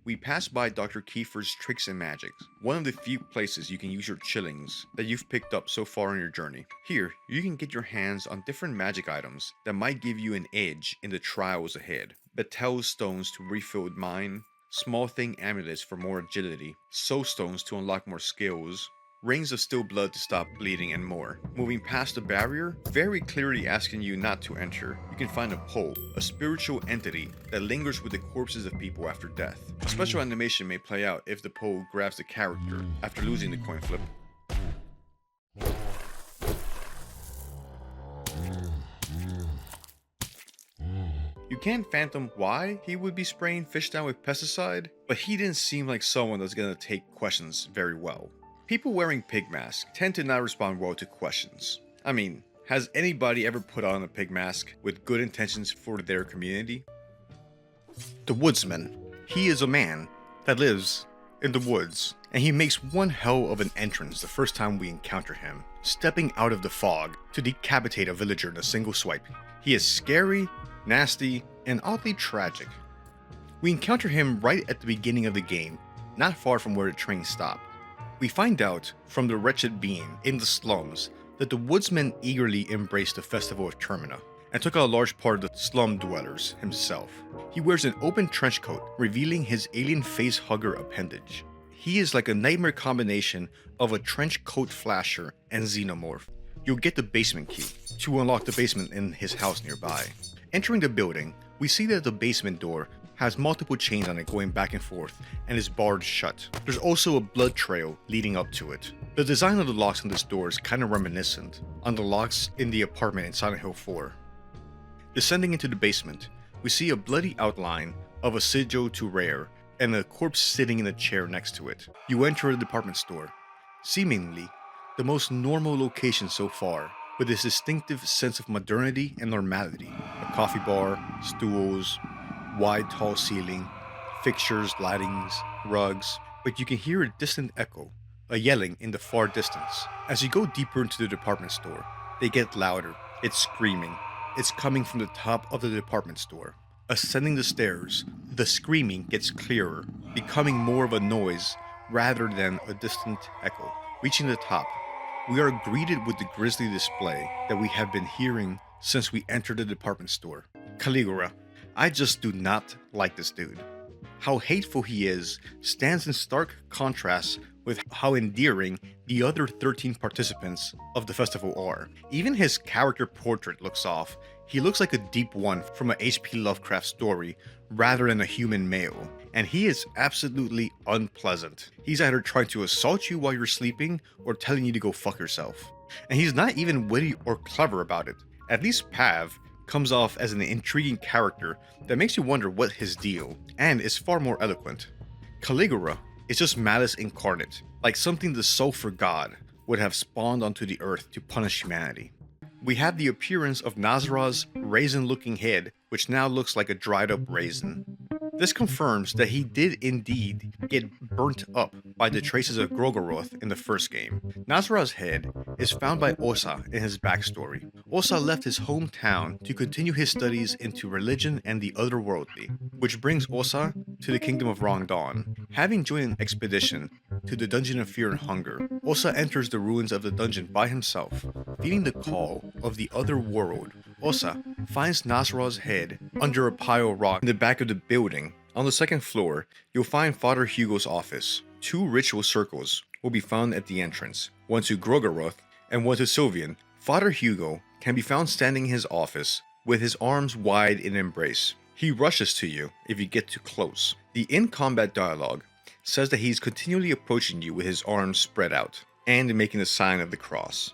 we pass by Dr. Kiefer's Tricks and Magics, one of the few places you can use your chillings that you've picked up so far on your journey. Here, you can get your hands on different magic items that might give you an edge in the trials ahead. Betel stones to refill mine, small thing amulets for more agility, soul stones to unlock more skills, rings of still blood to stop bleeding, and more. Moving past the barrier, very clearly asking you not to enter, you can find a pole, a spiritual entity that lingers with the corpses of people after death. A special animation may play out if the pole grabs the character after losing the coin flip. You can't fathom why he would be spraying fish down with pesticide, but he didn't seem like someone that's gonna take questions very well. People wearing pig masks tend to not respond well to questions. I mean, has anybody ever put on a pig mask with good intentions for their community? The Woodsman. He is a man that lives in the woods, and he makes one hell of an entrance the first time we encounter him, stepping out of the fog to decapitate a villager in a single swipe. He is scary, nasty, and oddly tragic. We encounter him right at the beginning of the game, not far from where the train stopped. We find out from the wretched being in the slums that the woodsman eagerly embraced the festival of Termina and took out a large part of the slum dwellers himself. He wears an open trench coat, revealing his alien face hugger appendage. He is like a nightmare combination of a trench coat flasher and xenomorph. You'll get the basement key to unlock the basement in his house nearby. Entering the building, we see that the basement door has multiple chains on it going back and forth and is barred shut. There's also a blood trail leading up to it. The design of the locks on this door is kind of reminiscent on the locks in the apartment in Silent Hill 4. Descending into the basement, we see a bloody outline of a sigil to rare and a corpse sitting in a chair next to it. You enter a department store, seemingly the most normal location so far, with this distinctive sense of modernity and normality. A coffee bar, stools, wide tall ceiling, fixtures, lightings, rugs, but you can hear a distant echo, a yelling in the far distance. As you go deeper into the department store, they get louder. It's screaming. It's coming from the top of the department store. Ascending the stairs, the screaming gets clearer, becoming more of a noise rather than a distant echo. Reaching the top, we are greeted with the grisly display that we have been hearing since we entered the department store. Caligula. I just do not like this dude. How hateful he is stands in stark contrast with how endearing the other 13 participants of the festival are. Even his character portrait looks off. He looks like a deep one from a H.P. Lovecraft story rather than a human male, and he is absolutely unpleasant. He's either trying to assault you while you're sleeping or telling you to go fuck yourself. And he's not even witty or clever about it. At least Pav comes off as an intriguing character that makes you wonder what his deal, and is far more eloquent. Caligula is just malice incarnate, like something the sulfur god would have spawned onto the earth to punish humanity. We have the appearance of Nazra's raisin-looking head, which now looks like a dried-up raisin. This confirms that he did indeed get burnt up by the traces of Grogoroth in the first game. Nazra's head is found by Osa in his backstory. Osa left his hometown to continue his studies into religion and the otherworldly, which brings Osa to the kingdom of Wrong Dawn. Having joined an expedition to the Dungeon of Fear and Hunger, Osa enters the ruins of the dungeon by himself. Feeling the call of the other world, Osa finds Nazra's head under a pile of rock in the back of the building. On the second floor, you'll find Father Hugo's office. 2 ritual circles will be found at the entrance, one to Grogoroth and one to Sylvian. Father Hugo can be found standing in his office with his arms wide in embrace. He rushes to you if you get too close. The in-combat dialogue says that he's continually approaching you with his arms spread out and making the sign of the cross.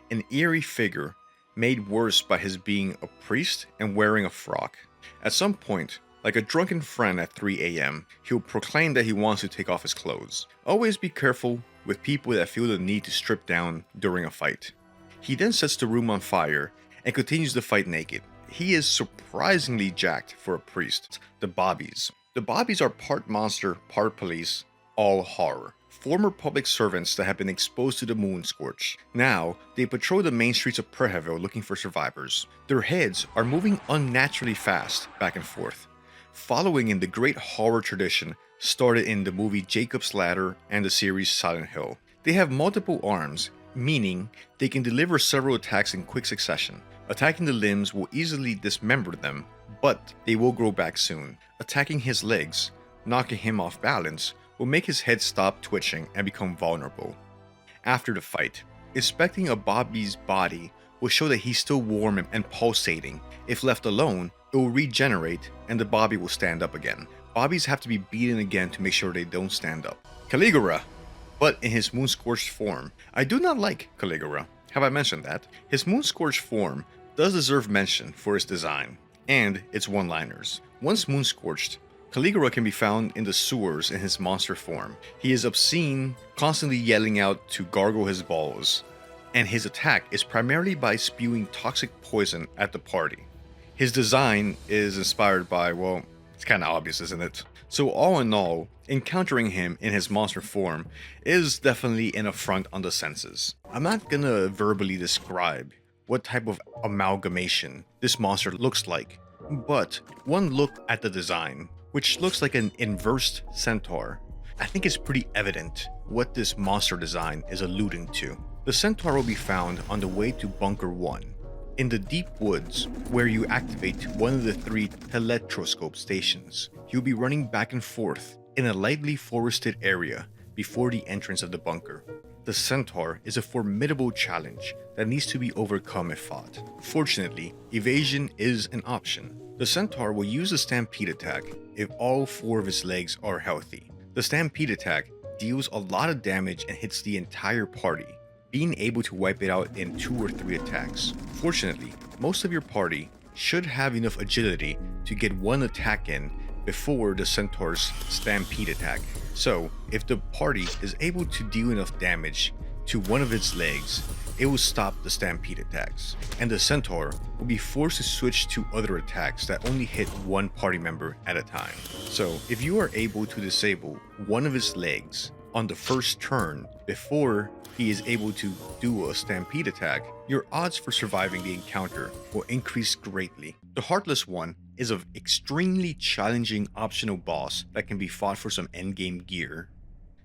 An eerie figure made worse by his being a priest and wearing a frock. At some point, like a drunken friend at 3 a.m., he'll proclaim that he wants to take off his clothes. Always be careful with people that feel the need to strip down during a fight. He then sets the room on fire and continues the fight naked. He is surprisingly jacked for a priest. The Bobbies. The Bobbies are part monster, part police, all horror. Former public servants that have been exposed to the Moon-scorch. Now, they patrol the main streets of Preheville looking for survivors. Their heads are moving unnaturally fast back and forth, following in the great horror tradition started in the movie Jacob's Ladder and the series Silent Hill. They have multiple arms, meaning they can deliver several attacks in quick succession. Attacking the limbs will easily dismember them, but they will grow back soon. Attacking his legs, knocking him off balance, will make his head stop twitching and become vulnerable. After the fight, inspecting a Bobby's body will show that he's still warm and pulsating. If left alone, it will regenerate and the Bobby will stand up again. Bobbies have to be beaten again to make sure they don't stand up. Caligula, but in his Moon-scorched form. I do not like Caligula. Have I mentioned that? His Moon-scorched form does deserve mention for its design and its one-liners. Once Moon-scorched, Caligula can be found in the sewers in his monster form. He is obscene, constantly yelling out to gargle his balls, and his attack is primarily by spewing toxic poison at the party. His design is inspired by, well, it's kind of obvious, isn't it? So all in all, encountering him in his monster form is definitely an affront on the senses. I'm not gonna verbally describe what type of amalgamation this monster looks like, but one look at the design, which looks like an inversed centaur, I think it's pretty evident what this monster design is alluding to. The centaur will be found on the way to Bunker 1, in the deep woods where you activate one of the 3 teletroscope stations. You'll be running back and forth in a lightly forested area before the entrance of the bunker. The centaur is a formidable challenge that needs to be overcome if fought. Fortunately, evasion is an option. The centaur will use a stampede attack if all 4 of its legs are healthy. The stampede attack deals a lot of damage and hits the entire party, being able to wipe it out in 2 or 3 attacks. Fortunately, most of your party should have enough agility to get 1 attack in before the centaur's stampede attack. So, if the party is able to deal enough damage to one of its legs, it will stop the stampede attacks, and the centaur will be forced to switch to other attacks that only hit 1 party member at a time. So, if you are able to disable one of its legs on the first turn before he is able to do a stampede attack, your odds for surviving the encounter will increase greatly. The Heartless One is an extremely challenging optional boss that can be fought for some endgame gear.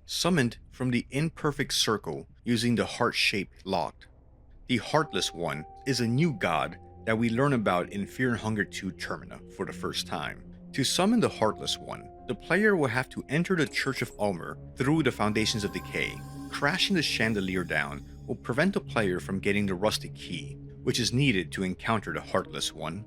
Summoned from the imperfect circle using the heart-shaped lock, the Heartless One is a new god that we learn about in Fear and Hunger 2 Termina for the first time. To summon the Heartless One, the player will have to enter the Church of Ulmer through the Foundations of Decay. Crashing the chandelier down will prevent the player from getting the rustic key, which is needed to encounter the Heartless One.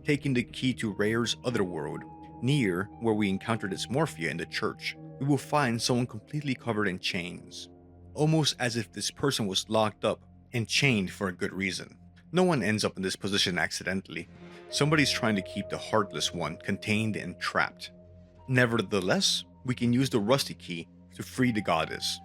Taking the key to Rare's otherworld, near where we encountered its Morphia in the church, we will find someone completely covered in chains, almost as if this person was locked up and chained for a good reason. No one ends up in this position accidentally. Somebody's trying to keep the Heartless One contained and trapped. Nevertheless, we can use the rusty key to free the goddess.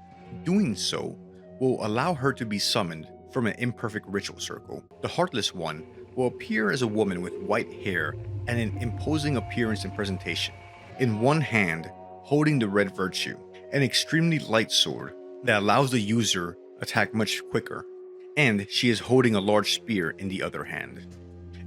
Doing so will allow her to be summoned from an imperfect ritual circle. The Heartless One will appear as a woman with white hair and an imposing appearance and presentation. In one hand, holding the Red Virtue, an extremely light sword that allows the user attack much quicker, and she is holding a large spear in the other hand.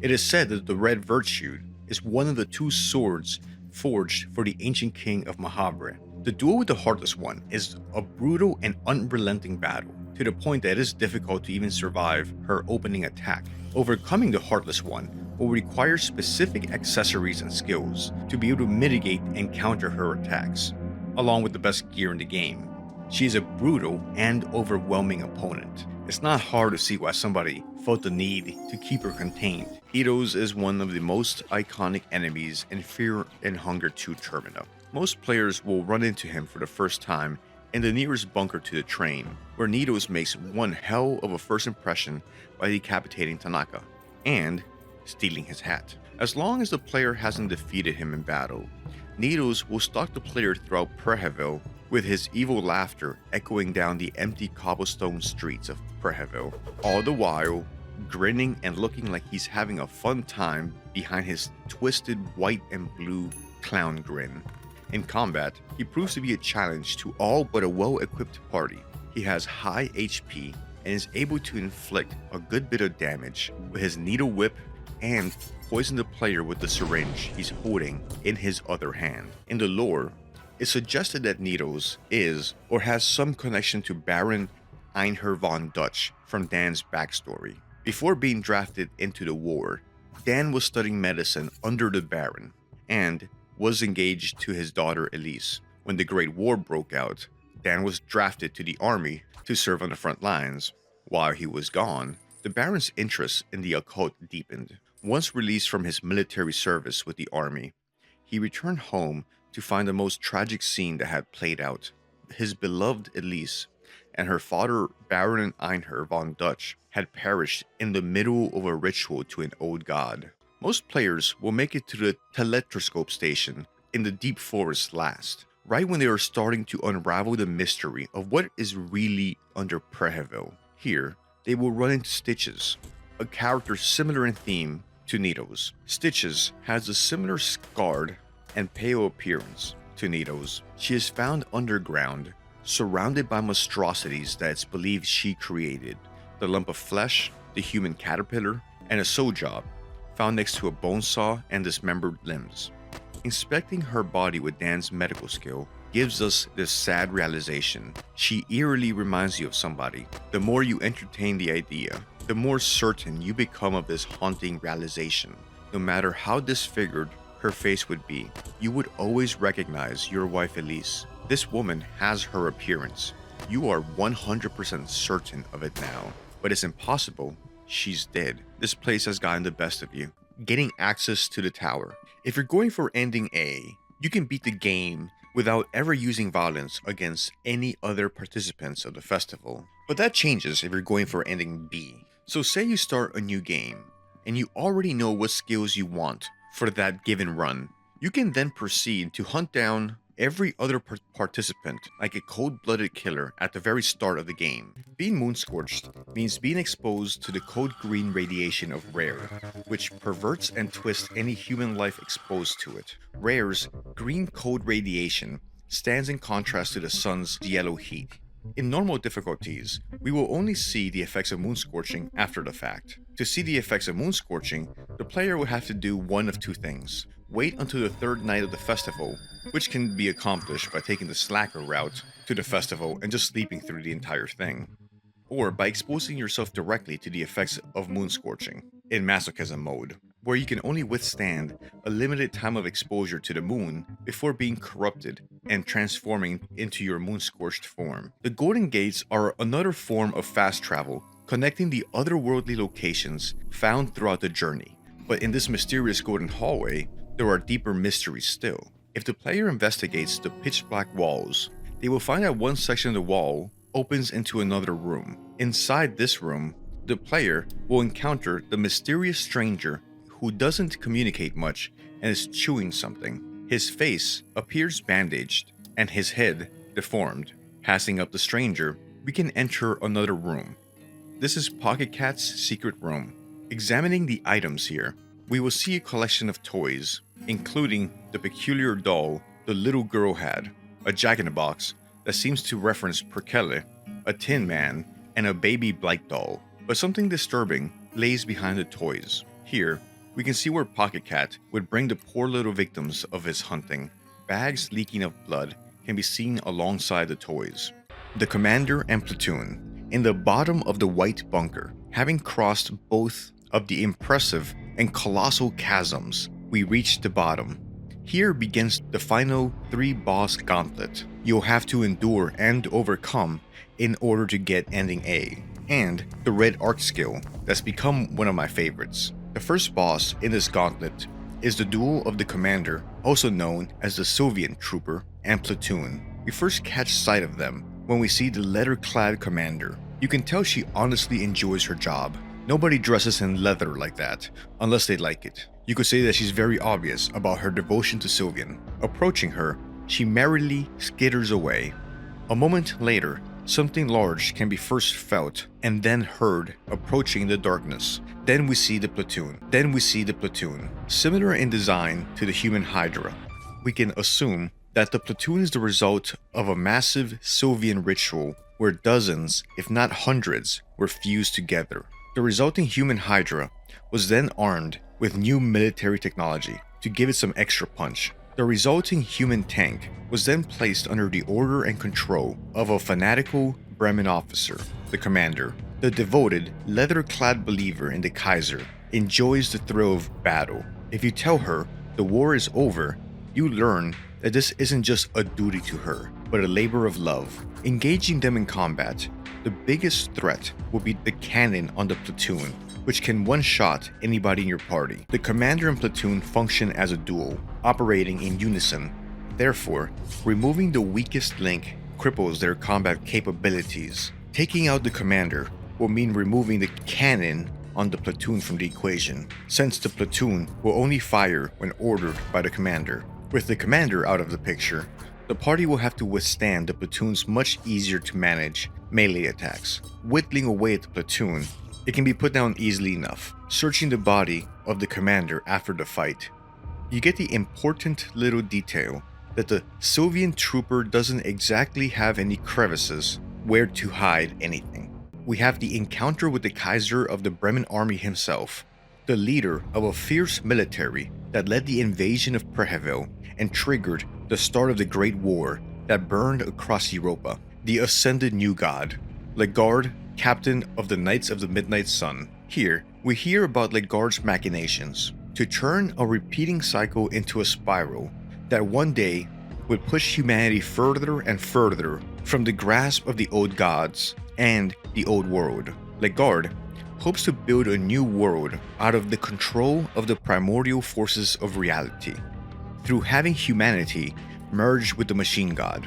It is said that the Red Virtue is one of the 2 swords forged for the ancient king of Mahabre. The duel with the Heartless One is a brutal and unrelenting battle, to the point that it is difficult to even survive her opening attack. Overcoming the Heartless One will require specific accessories and skills to be able to mitigate and counter her attacks, along with the best gear in the game. She is a brutal and overwhelming opponent. It's not hard to see why somebody felt the need to keep her contained. Eidos is one of the most iconic enemies in Fear and Hunger 2 Termina. Most players will run into him for the first time in the nearest bunker to the train, where Eidos makes one hell of a first impression by decapitating Tanaka and stealing his hat. As long as the player hasn't defeated him in battle, Eidos will stalk the player throughout Preheville, with his evil laughter echoing down the empty cobblestone streets of Preheville, all the while grinning and looking like he's having a fun time behind his twisted white and blue clown grin. In combat, he proves to be a challenge to all but a well-equipped party. He has high HP and is able to inflict a good bit of damage with his needle whip and poison the player with the syringe he's holding in his other hand. In the lore, It's suggested that Needles is or has some connection to Baron Einher von Dutch from Dan's backstory. Before being drafted into the war, Dan was studying medicine under the Baron and was engaged to his daughter Elise. When the Great War broke out, Dan was drafted to the army to serve on the front lines. While he was gone, the Baron's interest in the occult deepened. Once released from his military service with the army, he returned home to find the most tragic scene that had played out. His beloved Elise and her father Baron Einher von Dutch had perished in the middle of a ritual to an old god. Most players will make it to the telescope station in the deep forest last, right when they are starting to unravel the mystery of what is really under Preheville. Here, they will run into Stitches, a character similar in theme to Needles. Stitches has a similar scarred and pale appearance to Needles. She is found underground, surrounded by monstrosities that it's believed she created. The lump of flesh, the human caterpillar, and a sew job found next to a bone saw and dismembered limbs. Inspecting her body with Dan's medical skill gives us this sad realization. She eerily reminds you of somebody. The more you entertain the idea, the more certain you become of this haunting realization. No matter how disfigured her face would be, you would always recognize your wife Elise. This woman has her appearance. You are 100% certain of it now, but it's impossible. She's dead. This place has gotten the best of you. Getting access to the tower. If you're going for ending A, you can beat the game without ever using violence against any other participants of the festival. But that changes if you're going for ending B. So say you start a new game, and you already know what skills you want for that given run. You can then proceed to hunt down every other participant like a cold-blooded killer at the very start of the game. Being moon-scorched means being exposed to the cold green radiation of Rare, which perverts and twists any human life exposed to it. Rare's green cold radiation stands in contrast to the sun's yellow heat. In normal difficulties, we will only see the effects of moon-scorching after the fact. To see the effects of moon-scorching, the player will have to do one of two things. Wait until the third night of the festival, which can be accomplished by taking the slacker route to the festival and just sleeping through the entire thing, or by exposing yourself directly to the effects of moon-scorching in masochism mode, where you can only withstand a limited time of exposure to the moon before being corrupted and transforming into your moon-scorched form. The Golden Gates are another form of fast travel, connecting the otherworldly locations found throughout the journey. But in this mysterious golden hallway, there are deeper mysteries still. If the player investigates the pitch black walls, they will find that one section of the wall opens into another room. Inside this room, the player will encounter the mysterious stranger who doesn't communicate much and is chewing something. His face appears bandaged and his head deformed. Passing up the stranger, we can enter another room. This is Pocket Cat's secret room. Examining the items here, we will see a collection of toys, including the peculiar doll the little girl had, a jack-in-the-box that seems to reference Perkele, a Tin Man, and a baby Blight doll. But something disturbing lays behind the toys. Here, we can see where Pocket Cat would bring the poor little victims of his hunting. Bags leaking of blood can be seen alongside the toys. The commander and platoon. In the bottom of the white bunker, having crossed both of the impressive and colossal chasms, we reach the bottom. Here begins the final 3-boss gauntlet you'll have to endure and overcome in order to get ending A, and the red arc skill that's become one of my favorites. The first boss in this gauntlet is the duel of the commander, also known as the Sylvian Trooper, and platoon. We first catch sight of them when we see the leather-clad commander. You can tell she honestly enjoys her job. Nobody dresses in leather like that, unless they like it. You could say that she's very obvious about her devotion to Sylvian. Approaching her, she merrily skitters away. A moment later, something large can be first felt and then heard approaching in the darkness. Then we see the platoon. Similar in design to the human Hydra, we can assume that the platoon is the result of a massive Sylvian ritual where dozens, if not hundreds, were fused together. The resulting human Hydra was then armed with new military technology to give it some extra punch. The resulting human tank was then placed under the order and control of a fanatical Bremen officer, the commander. The devoted, leather-clad believer in the Kaiser enjoys the thrill of battle. If you tell her the war is over, you learn that this isn't just a duty to her, but a labor of love. Engaging them in combat, the biggest threat will be the cannon on the platoon, which can one-shot anybody in your party. The commander and platoon function as a duo, operating in unison. Therefore, removing the weakest link cripples their combat capabilities. Taking out the commander will mean removing the cannon on the platoon from the equation, since the platoon will only fire when ordered by the commander. With the commander out of the picture, the party will have to withstand the platoon's much easier to manage melee attacks. Whittling away at the platoon, it can be put down easily enough. Searching the body of the commander after the fight, you get the important little detail that the Sylvian trooper doesn't exactly have any crevices where to hide anything. We have the encounter with the Kaiser of the Bremen army himself, the leader of a fierce military that led the invasion of Prehevil and triggered the start of the Great War that burned across Europa. The ascended new god, Legard, captain of the Knights of the Midnight Sun. Here, we hear about Legard's machinations to turn a repeating cycle into a spiral that one day would push humanity further and further from the grasp of the old gods and the old world. Legard hopes to build a new world out of the control of the primordial forces of reality, through having humanity merge with the machine god.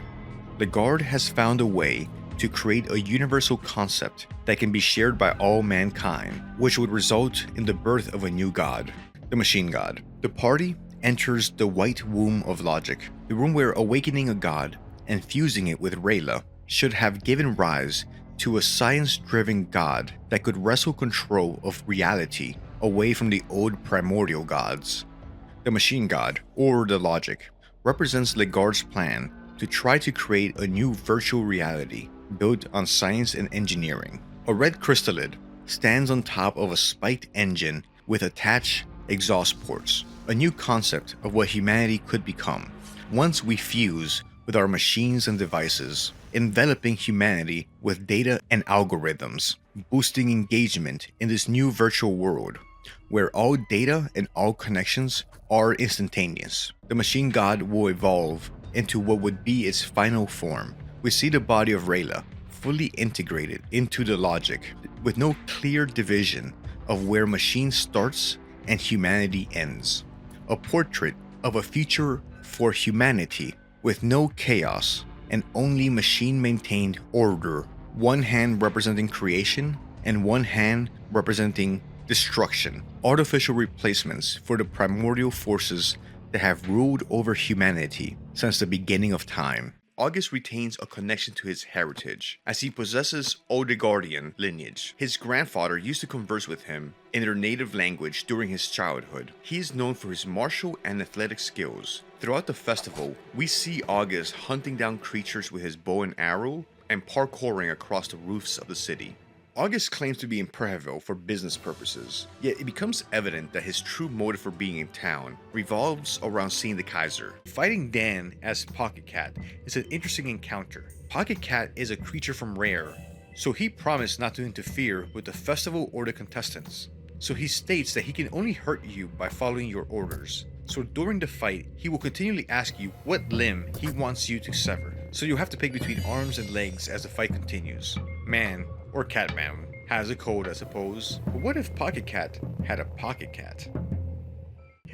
Legard has found a way to create a universal concept that can be shared by all mankind, which would result in the birth of a new god, the machine god. The party enters the white womb of logic, the room where awakening a god and fusing it with Rayla should have given rise to a science-driven god that could wrestle control of reality away from the old primordial gods. The machine god, or the logic, represents Legard's plan to try to create a new virtual reality built on science and engineering. A red crystallid stands on top of a spiked engine with attached exhaust ports, a new concept of what humanity could become once we fuse with our machines and devices, enveloping humanity with data and algorithms, boosting engagement in this new virtual world where all data and all connections are instantaneous. The machine god will evolve into what would be its final form. We see the body of Rayla fully integrated into the logic, with no clear division of where machine starts and humanity ends. A portrait of a future for humanity with no chaos and only machine-maintained order, one hand representing creation and one hand representing destruction. Artificial replacements for the primordial forces that have ruled over humanity since the beginning of time. August retains a connection to his heritage, as he possesses Odegardian lineage. His grandfather used to converse with him in their native language during his childhood. He is known for his martial and athletic skills. Throughout the festival, we see August hunting down creatures with his bow and arrow and parkouring across the roofs of the city. August claims to be in Prehevil for business purposes, yet it becomes evident that his true motive for being in town revolves around seeing the Kaiser. Fighting Dan as Pocket Cat is an interesting encounter. Pocket Cat is a creature from Rare, so he promised not to interfere with the festival or the contestants. So he states that he can only hurt you by following your orders. So during the fight, he will continually ask you what limb he wants you to sever. So you'll have to pick between arms and legs as the fight continues. Man, or Catman, has a code, I suppose. But what if Pocket Cat had a Pocket Cat?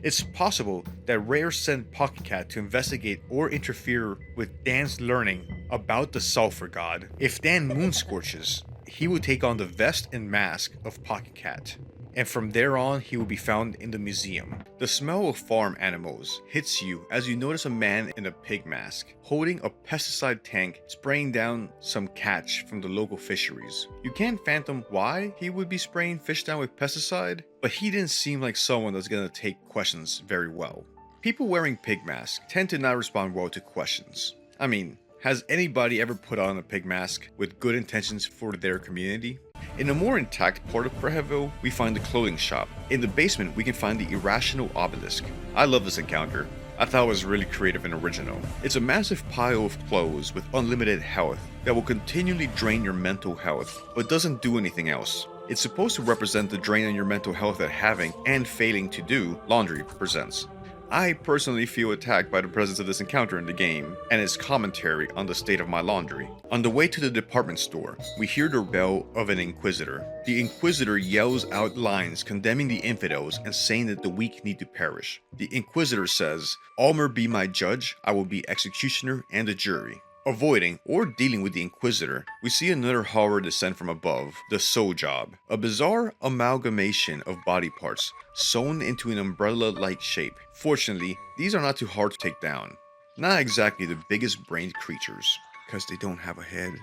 It's possible that Rare sent Pocket Cat to investigate or interfere with Dan's learning about the Sulphur God. If Dan Moon-scorches, he will take on the vest and mask of Pocket Cat, and from there on he will be found in the museum. The smell of farm animals hits you as you notice a man in a pig mask holding a pesticide tank spraying down some catch from the local fisheries. You can't fathom why he would be spraying fish down with pesticide, but he didn't seem like someone that's gonna take questions very well. People wearing pig masks tend to not respond well to questions. I mean, has anybody ever put on a pig mask with good intentions for their community? In a more intact part of Prehevil, we find the clothing shop. In the basement, we can find the irrational obelisk. I love this encounter. I thought it was really creative and original. It's a massive pile of clothes with unlimited health that will continually drain your mental health, but doesn't do anything else. It's supposed to represent the drain on your mental health that having and failing to do laundry presents. I personally feel attacked by the presence of this encounter in the game, and its commentary on the state of my laundry. On the way to the department store, we hear the bell of an Inquisitor. The Inquisitor yells out lines condemning the infidels and saying that the weak need to perish. The Inquisitor says, "Almer be my judge, I will be executioner and a jury." Avoiding or dealing with the Inquisitor, we see another horror descend from above, the Soul Job, a bizarre amalgamation of body parts sewn into an umbrella-like shape. Fortunately, these are not too hard to take down. Not exactly the biggest brained creatures, because they don't have a head.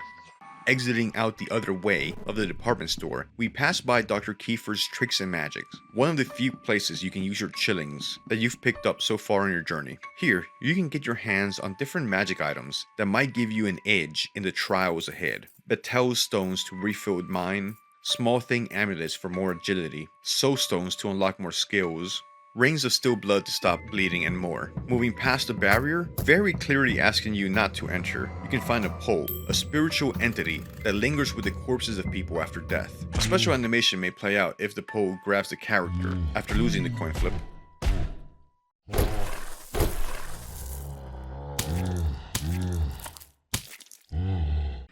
Exiting out the other way of the department store, we pass by Dr. Kiefer's Tricks and Magics, one of the few places you can use your chillings that you've picked up so far on your journey. Here, you can get your hands on different magic items that might give you an edge in the trials ahead. Betel stones to refill mine, small thing amulets for more agility, soul stones to unlock more skills, rings of still blood to stop bleeding, and more. Moving past the barrier, very clearly asking you not to enter, you can find a pole, a spiritual entity that lingers with the corpses of people after death. A special animation may play out if the pole grabs the character after losing the coin flip.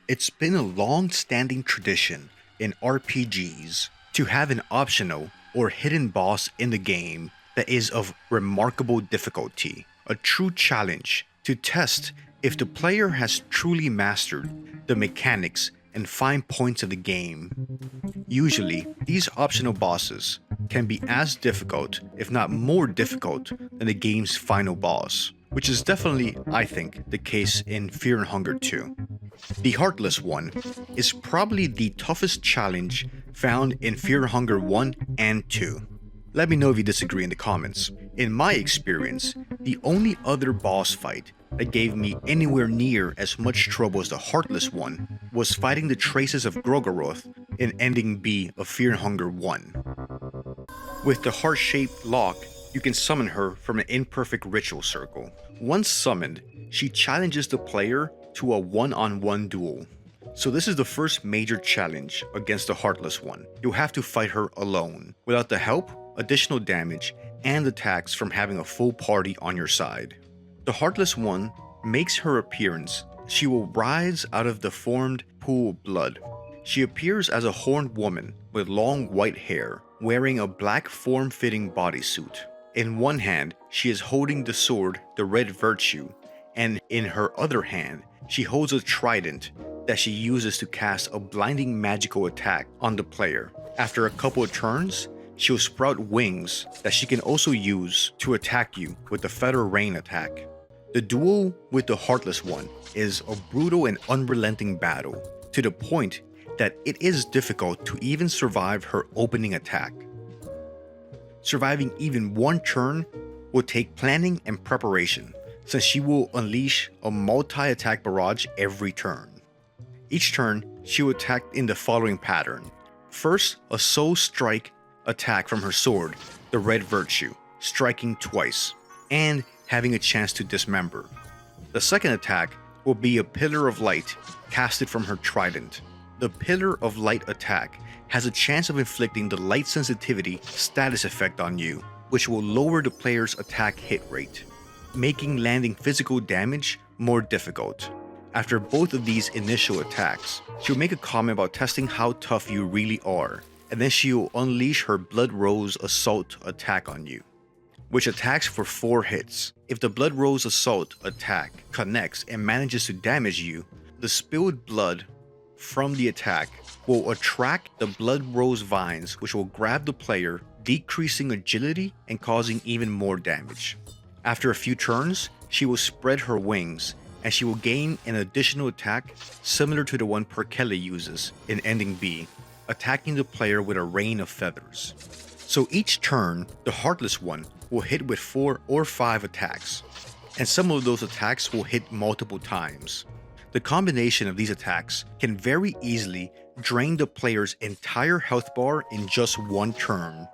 It's been a long-standing tradition in RPGs to have an optional or hidden boss in the game that is of remarkable difficulty, a true challenge to test if the player has truly mastered the mechanics and fine points of the game. Usually, these optional bosses can be as difficult, if not more difficult, than the game's final boss, which is definitely, I think, the case in Fear and Hunger 2. The Heartless One is probably the toughest challenge found in Fear and Hunger 1 and 2. Let me know if you disagree in the comments. In my experience, the only other boss fight that gave me anywhere near as much trouble as the Heartless One was fighting the traces of Grogoroth in Ending B of Fear and Hunger 1. With the heart-shaped lock, you can summon her from an imperfect ritual circle. Once summoned, she challenges the player to a one-on-one duel. So this is the first major challenge against the Heartless One. You'll have to fight her alone, without the help, additional damage, and attacks from having a full party on your side. The Heartless One makes her appearance. She will rise out of the formed pool of blood. She appears as a horned woman with long white hair, wearing a black form-fitting bodysuit. In one hand, she is holding the sword, the Red Virtue, and in her other hand, she holds a trident that she uses to cast a blinding magical attack on the player. After a couple of turns, she'll sprout wings that she can also use to attack you with the Feather Rain attack. The duel with the Heartless One is a brutal and unrelenting battle, to the point that it is difficult to even survive her opening attack. Surviving even one turn will take planning and preparation, since she will unleash a multi-attack barrage every turn. Each turn, she will attack in the following pattern. First, a soul strike attack from her sword, the Red Virtue, striking twice, and having a chance to dismember. The second attack will be a Pillar of Light casted from her trident. The Pillar of Light attack has a chance of inflicting the light sensitivity status effect on you, which will lower the player's attack hit rate, making landing physical damage more difficult. After both of these initial attacks, she'll make a comment about testing how tough you really are, and then she'll unleash her Blood Rose Assault attack on you, which attacks for 4 hits. If the Blood Rose Assault attack connects and manages to damage you, the spilled blood from the attack will attract the Blood Rose Vines, which will grab the player, decreasing agility and causing even more damage. After a few turns, she will spread her wings, and she will gain an additional attack similar to the one Perkele uses in Ending B, attacking the player with a rain of feathers. So each turn, the Heartless One will hit with 4 or 5 attacks, and some of those attacks will hit multiple times. The combination of these attacks can very easily drain the player's entire health bar in just one turn.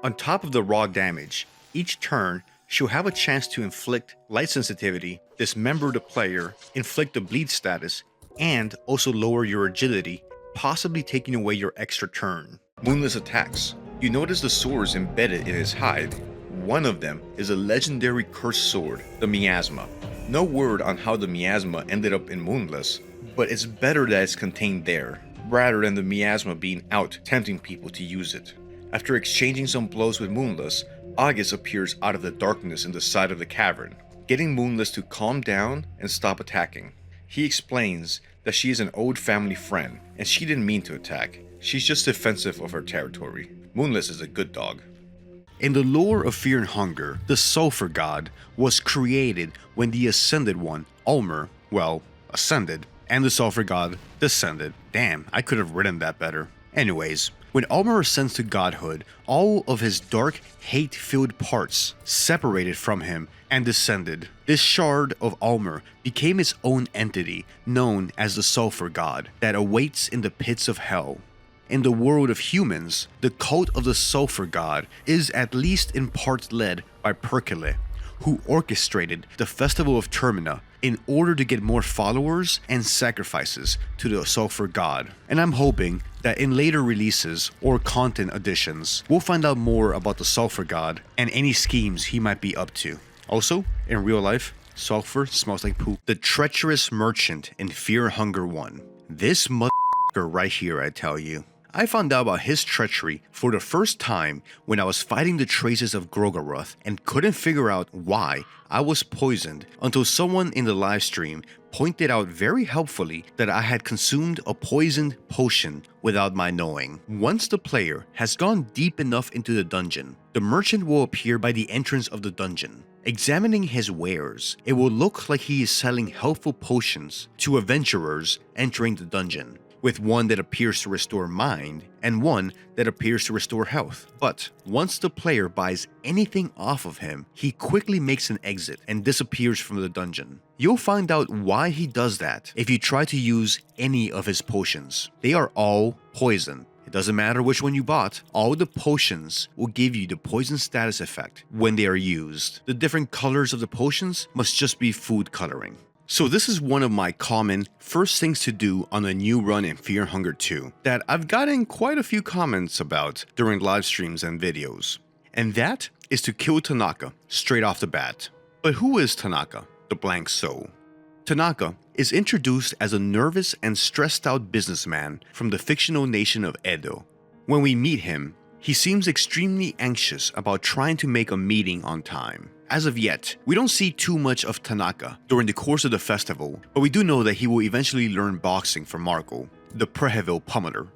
On top of the raw damage, each turn she'll have a chance to inflict light sensitivity, dismember the player, inflict the bleed status, and also lower your agility, possibly taking away your extra turn. Moonless attacks. You notice the swords embedded in his hide. One of them is a legendary cursed sword, the Miasma. No word on how the Miasma ended up in Moonless, but it's better that it's contained there, rather than the Miasma being out tempting people to use it. After exchanging some blows with Moonless, August appears out of the darkness in the side of the cavern, getting Moonless to calm down and stop attacking. He explains that she is an old family friend, and she didn't mean to attack. She's just defensive of her territory. Moonless is a good dog. In the lore of Fear and Hunger, the Sulphur God was created when the Ascended One, Ulmer, ascended, and the Sulphur God descended. Damn, I could have written that better. Anyways, when Ulmer ascends to godhood, all of his dark, hate-filled parts separated from him and descended. This shard of Ulmer became its own entity, known as the Sulphur God, that awaits in the pits of hell. In the world of humans, the cult of the Sulphur God is at least in part led by Perkele, who orchestrated the Festival of Termina in order to get more followers and sacrifices to the Sulphur God. And I'm hoping that in later releases or content additions, we'll find out more about the Sulphur God and any schemes he might be up to. Also, in real life, sulfur smells like poop. The treacherous merchant in Fear Hunger 1. This motherfucker right here, I tell you. I found out about his treachery for the first time when I was fighting the traces of Grogaroth and couldn't figure out why I was poisoned until someone in the livestream pointed out very helpfully that I had consumed a poisoned potion without my knowing. Once the player has gone deep enough into the dungeon, the merchant will appear by the entrance of the dungeon. Examining his wares, it will look like he is selling helpful potions to adventurers entering the dungeon, with one that appears to restore mind and one that appears to restore health. But once the player buys anything off of him, he quickly makes an exit and disappears from the dungeon. You'll find out why he does that if you try to use any of his potions. They are all poison. It doesn't matter which one you bought, all the potions will give you the poison status effect when they are used. The different colors of the potions must just be food coloring. So this is one of my common first things to do on a new run in Fear and Hunger 2 that I've gotten quite a few comments about during live streams and videos. And that is to kill Tanaka straight off the bat. But who is Tanaka, the blank soul? Tanaka is introduced as a nervous and stressed out businessman from the fictional nation of Edo. When we meet him, he seems extremely anxious about trying to make a meeting on time. As of yet, we don't see too much of Tanaka during the course of the festival, but we do know that he will eventually learn boxing from Marco, the Prehevil pummeler.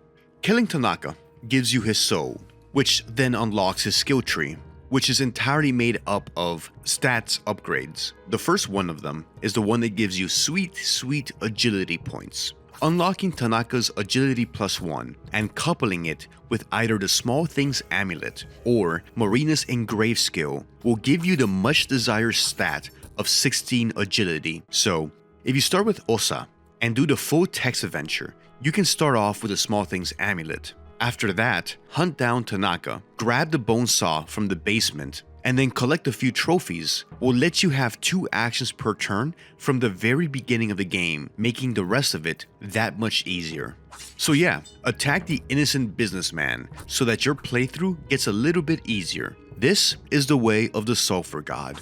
Killing Tanaka gives you his soul, which then unlocks his skill tree, which is entirely made up of stats upgrades. The first one of them is the one that gives you sweet agility points. Unlocking Tanaka's agility +1 and coupling it with either the Small Things Amulet or Marina's Engrave skill will give you the much desired stat of 16 agility. So, if you start with Osa and do the full text adventure, you can start off with the Small Things Amulet. After that, hunt down Tanaka, grab the bone saw from the basement, and then collect a few trophies will let you have 2 actions per turn from the very beginning of the game, making the rest of it that much easier. So yeah, attack the innocent businessman so that your playthrough gets a little bit easier. This is the way of the Sulphur God.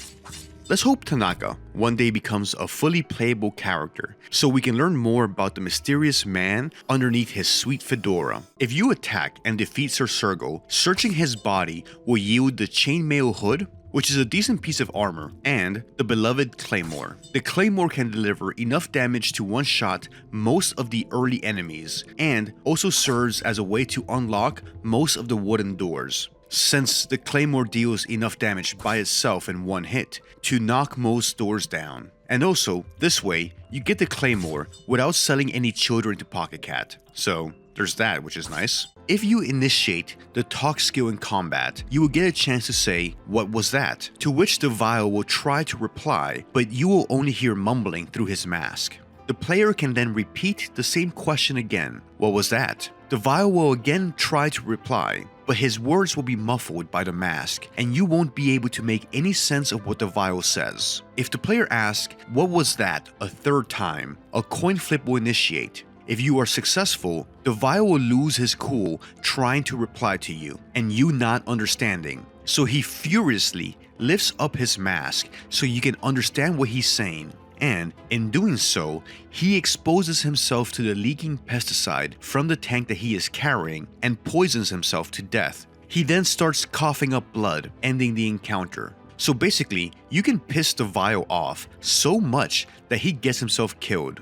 Let's hope Tanaka one day becomes a fully playable character so we can learn more about the mysterious man underneath his sweet fedora. If you attack and defeat Sir Sergo, searching his body will yield the chainmail hood, which is a decent piece of armor, and the beloved Claymore. The Claymore can deliver enough damage to one-shot most of the early enemies, and also serves as a way to unlock most of the wooden doors, since the Claymore deals enough damage by itself in one hit to knock most doors down. And also, this way, you get the Claymore without selling any children to Pocket Cat. So, there's that, which is nice. If you initiate the talk skill in combat, you will get a chance to say, "What was that?" To which the Vial will try to reply, but you will only hear mumbling through his mask. The player can then repeat the same question again, "What was that?" The Vial will again try to reply, but his words will be muffled by the mask, and you won't be able to make any sense of what the vial says. If the player asks, "What was that?" a third time, a coin flip will initiate. If you are successful, the vial will lose his cool trying to reply to you, and you not understanding. So he furiously lifts up his mask so you can understand what he's saying. And in doing so, he exposes himself to the leaking pesticide from the tank that he is carrying and poisons himself to death. He then starts coughing up blood, ending the encounter. So basically, you can piss the vial off so much that he gets himself killed.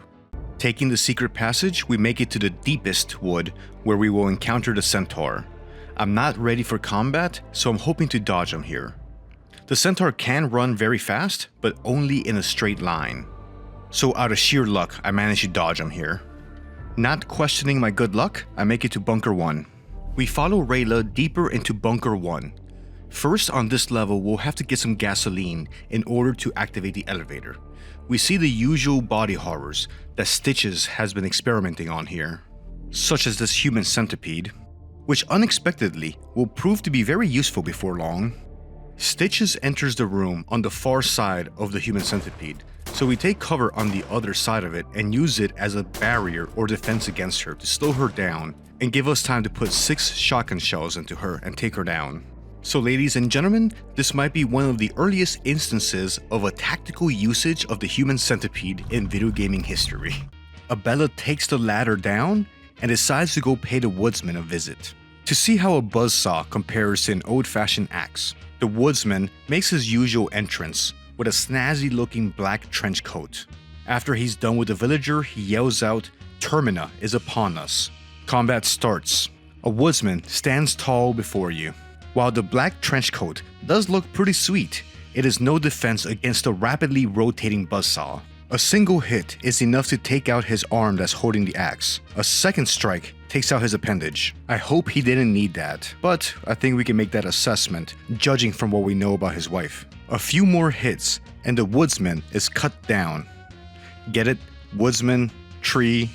Taking the secret passage, we make it to the deepest wood where we will encounter the centaur. I'm not ready for combat, so I'm hoping to dodge him here. The centaur can run very fast, but only in a straight line. So out of sheer luck, I managed to dodge him here. Not questioning my good luck, I make it to Bunker 1. We follow Rayla deeper into Bunker 1. First on this level, we'll have to get some gasoline in order to activate the elevator. We see the usual body horrors that Stitches has been experimenting on here, such as this human centipede, which unexpectedly will prove to be very useful before long. Stitches enters the room on the far side of the human centipede, so we take cover on the other side of it and use it as a barrier or defense against her to slow her down and give us time to put 6 shotgun shells into her and take her down. So ladies and gentlemen, this might be one of the earliest instances of a tactical usage of the human centipede in video gaming history. Abella takes the ladder down and decides to go pay the woodsman a visit to see how a buzzsaw compares to an old-fashioned axe. The woodsman makes his usual entrance with a snazzy looking black trench coat. After he's done with the villager, he yells out, "Termina is upon us." Combat starts. A woodsman stands tall before you. While the black trench coat does look pretty sweet, it is no defense against a rapidly rotating buzzsaw. A single hit is enough to take out his arm that's holding the axe. A second strike takes out his appendage. I hope he didn't need that, but I think we can make that assessment, judging from what we know about his wife. A few more hits, and the woodsman is cut down. Get it? Woodsman, tree,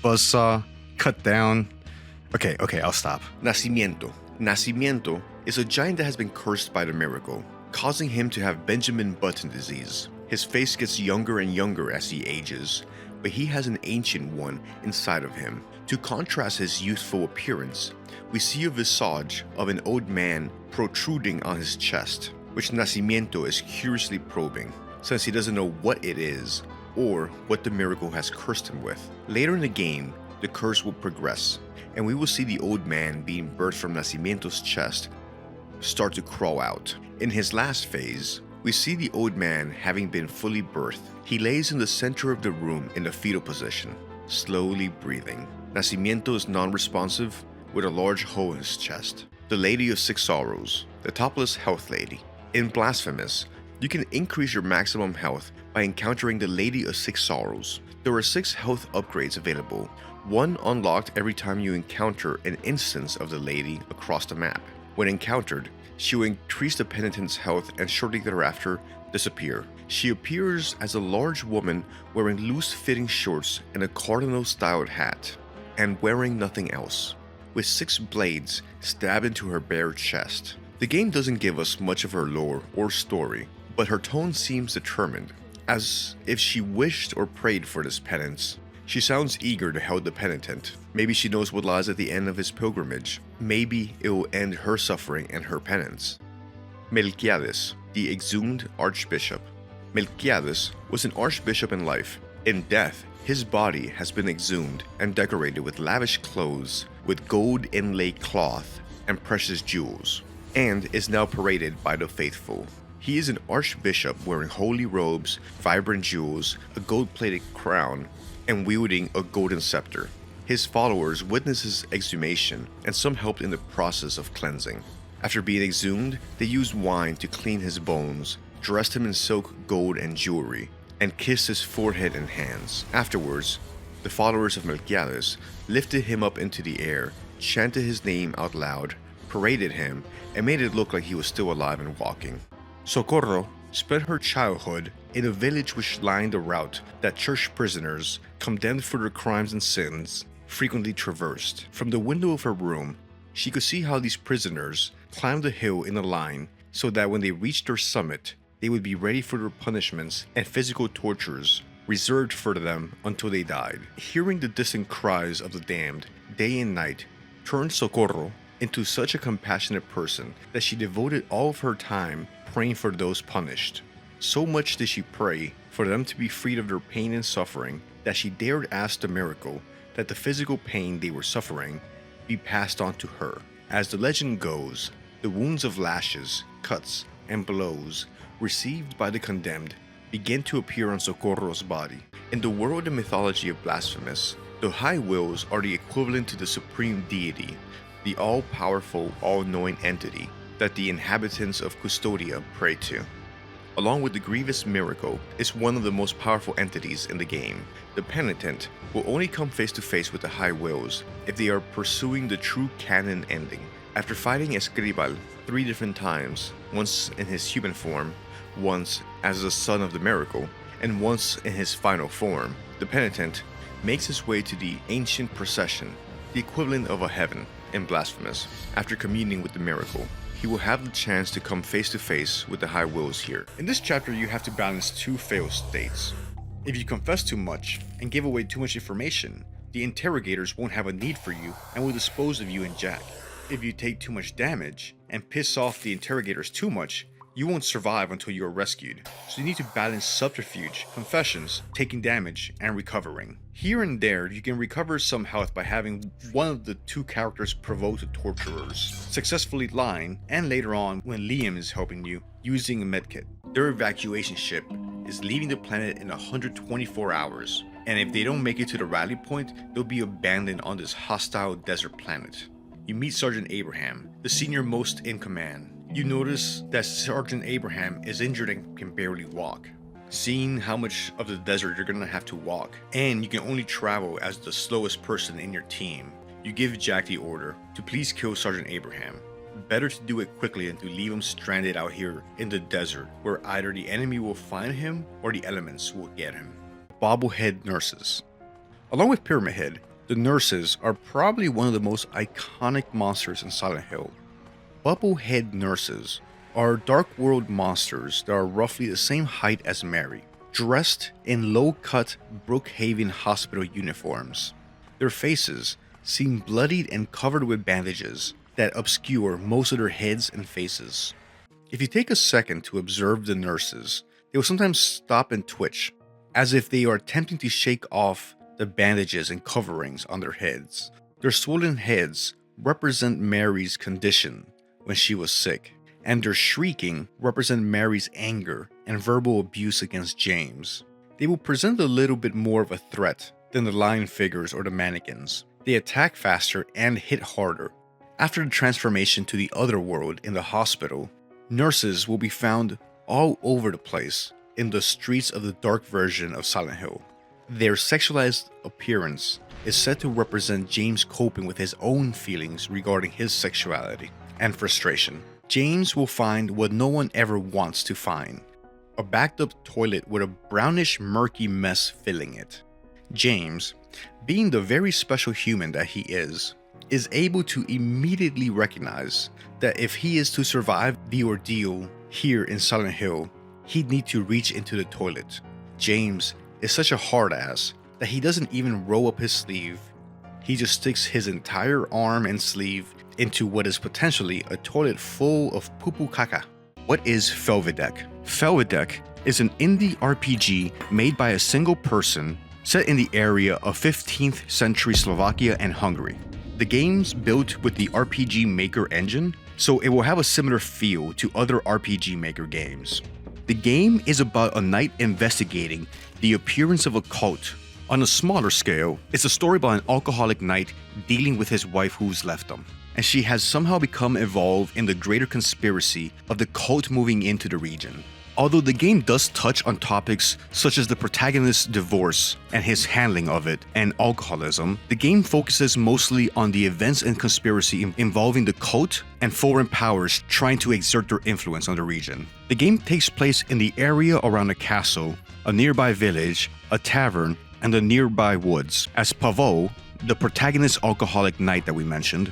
buzzsaw, cut down. Okay, I'll stop. Nacimiento. Nacimiento is a giant that has been cursed by the miracle, causing him to have Benjamin Button disease. His face gets younger and younger as he ages, but he has an ancient one inside of him. To contrast his youthful appearance, we see a visage of an old man protruding on his chest, which Nacimiento is curiously probing, since he doesn't know what it is or what the miracle has cursed him with. Later in the game, the curse will progress, and we will see the old man being birthed from Nacimiento's chest start to crawl out. In his last phase, we see the old man having been fully birthed. He lays in the center of the room in the fetal position, slowly breathing. Nacimiento is non-responsive with a large hole in his chest. The Lady of Six Sorrows, the topless health lady. In Blasphemous, you can increase your maximum health by encountering the Lady of Six Sorrows. There are 6 health upgrades available, one unlocked every time you encounter an instance of the lady across the map. When encountered, she will increase the penitent's health and shortly thereafter disappear. She appears as a large woman wearing loose-fitting shorts and a cardinal-styled hat, and wearing nothing else, with 6 blades stabbed into her bare chest. The game doesn't give us much of her lore or story, but her tone seems determined, as if she wished or prayed for this penance. She sounds eager to help the penitent. Maybe she knows what lies at the end of his pilgrimage. Maybe it will end her suffering and her penance. Melquiades, the exhumed archbishop. Melquiades was an archbishop in life. In death, his body has been exhumed and decorated with lavish clothes, with gold inlaid cloth and precious jewels, and is now paraded by the faithful. He is an archbishop wearing holy robes, vibrant jewels, a gold-plated crown, and wielding a golden scepter. His followers witnessed his exhumation, and some helped in the process of cleansing. After being exhumed, they used wine to clean his bones, dressed him in silk, gold, and jewelry, and kissed his forehead and hands. Afterwards, the followers of Melquiades lifted him up into the air, chanted his name out loud, paraded him, and made it look like he was still alive and walking. Socorro spent her childhood in a village which lined the route that church prisoners, condemned for their crimes and sins, frequently traversed. From the window of her room, She could see how these prisoners climbed the hill in a line so that when they reached their summit, they would be ready for their punishments and physical tortures reserved for them until they died. Hearing the distant cries of the damned day and night turned Socorro into such a compassionate person that she devoted all of her time praying for those punished. So much did she pray for them to be freed of their pain and suffering that she dared ask the miracle that the physical pain they were suffering be passed on to her. As the legend goes, the wounds of lashes, cuts, and blows received by the condemned began to appear on Socorro's body. In the world and mythology of Blasphemous, the High Wills are the equivalent to the supreme deity, the all-powerful, all-knowing entity that the inhabitants of Custodia pray to. Along with the Grievous Miracle, is one of the most powerful entities in the game. The penitent will only come face to face with the High Wills if they are pursuing the true canon ending. After fighting Escribal 3 different times, once in his human form, once as the son of the miracle, and once in his final form, the penitent makes his way to the ancient procession, the equivalent of a heaven in Blasphemous. After communing with the miracle, he will have the chance to come face to face with the High Wills here. In this chapter, you have to balance 2 fail states. If you confess too much and give away too much information, the interrogators won't have a need for you and will dispose of you and Jack. If you take too much damage and piss off the interrogators too much, you won't survive until you are rescued. So you need to balance subterfuge, confessions, taking damage, and recovering. Here and there, you can recover some health by having one of the 2 characters provoke the torturers, successfully lying, and later on, when Liam is helping you, using a medkit. Their evacuation ship is leaving the planet in 124 hours, and if they don't make it to the rally point, they'll be abandoned on this hostile desert planet. You meet Sergeant Abraham, the senior most in command. You notice that Sergeant Abraham is injured and can barely walk. Seeing how much of the desert you're gonna have to walk, and you can only travel as the slowest person in your team, you give Jack the order to please kill Sergeant Abraham. Better to do it quickly than to leave him stranded out here in the desert, where either the enemy will find him or the elements will get him. Bobblehead Nurses. Along with Pyramid Head, the nurses are probably one of the most iconic monsters in Silent Hill. Bubblehead Nurses are dark world monsters that are roughly the same height as Mary, dressed in low-cut Brookhaven hospital uniforms. Their faces seem bloodied and covered with bandages that obscure most of their heads and faces. If you take a second to observe the nurses, they will sometimes stop and twitch, as if they are attempting to shake off the bandages and coverings on their heads. Their swollen heads represent Mary's condition when she was sick, and their shrieking represent Mary's anger and verbal abuse against James. They will present a little bit more of a threat than the lion figures or the mannequins. They attack faster and hit harder. After the transformation to the other world in the hospital, nurses will be found all over the place in the streets of the dark version of Silent Hill. Their sexualized appearance is said to represent James coping with his own feelings regarding his sexuality and frustration. James will find what no one ever wants to find: a backed up toilet with a brownish murky mess filling it. James, being the very special human that he is able to immediately recognize that if he is to survive the ordeal here in Silent Hill, he'd need to reach into the toilet. James is such a hard ass that he doesn't even roll up his sleeve. He just sticks his entire arm and sleeve into what is potentially a toilet full of poo-poo caca. What is Felvidek? Felvidek is an indie RPG made by a single person set in the area of 15th century Slovakia and Hungary. The game's built with the RPG Maker engine, so it will have a similar feel to other RPG Maker games. The game is about a knight investigating the appearance of a cult. On a smaller scale, it's a story about an alcoholic knight dealing with his wife who's left him, and she has somehow become involved in the greater conspiracy of the cult moving into the region. Although the game does touch on topics such as the protagonist's divorce and his handling of it and alcoholism, the game focuses mostly on the events and conspiracy involving the cult and foreign powers trying to exert their influence on the region. The game takes place in the area around a castle, a nearby village, a tavern, and the nearby woods, as Pavo, the protagonist's alcoholic knight that we mentioned,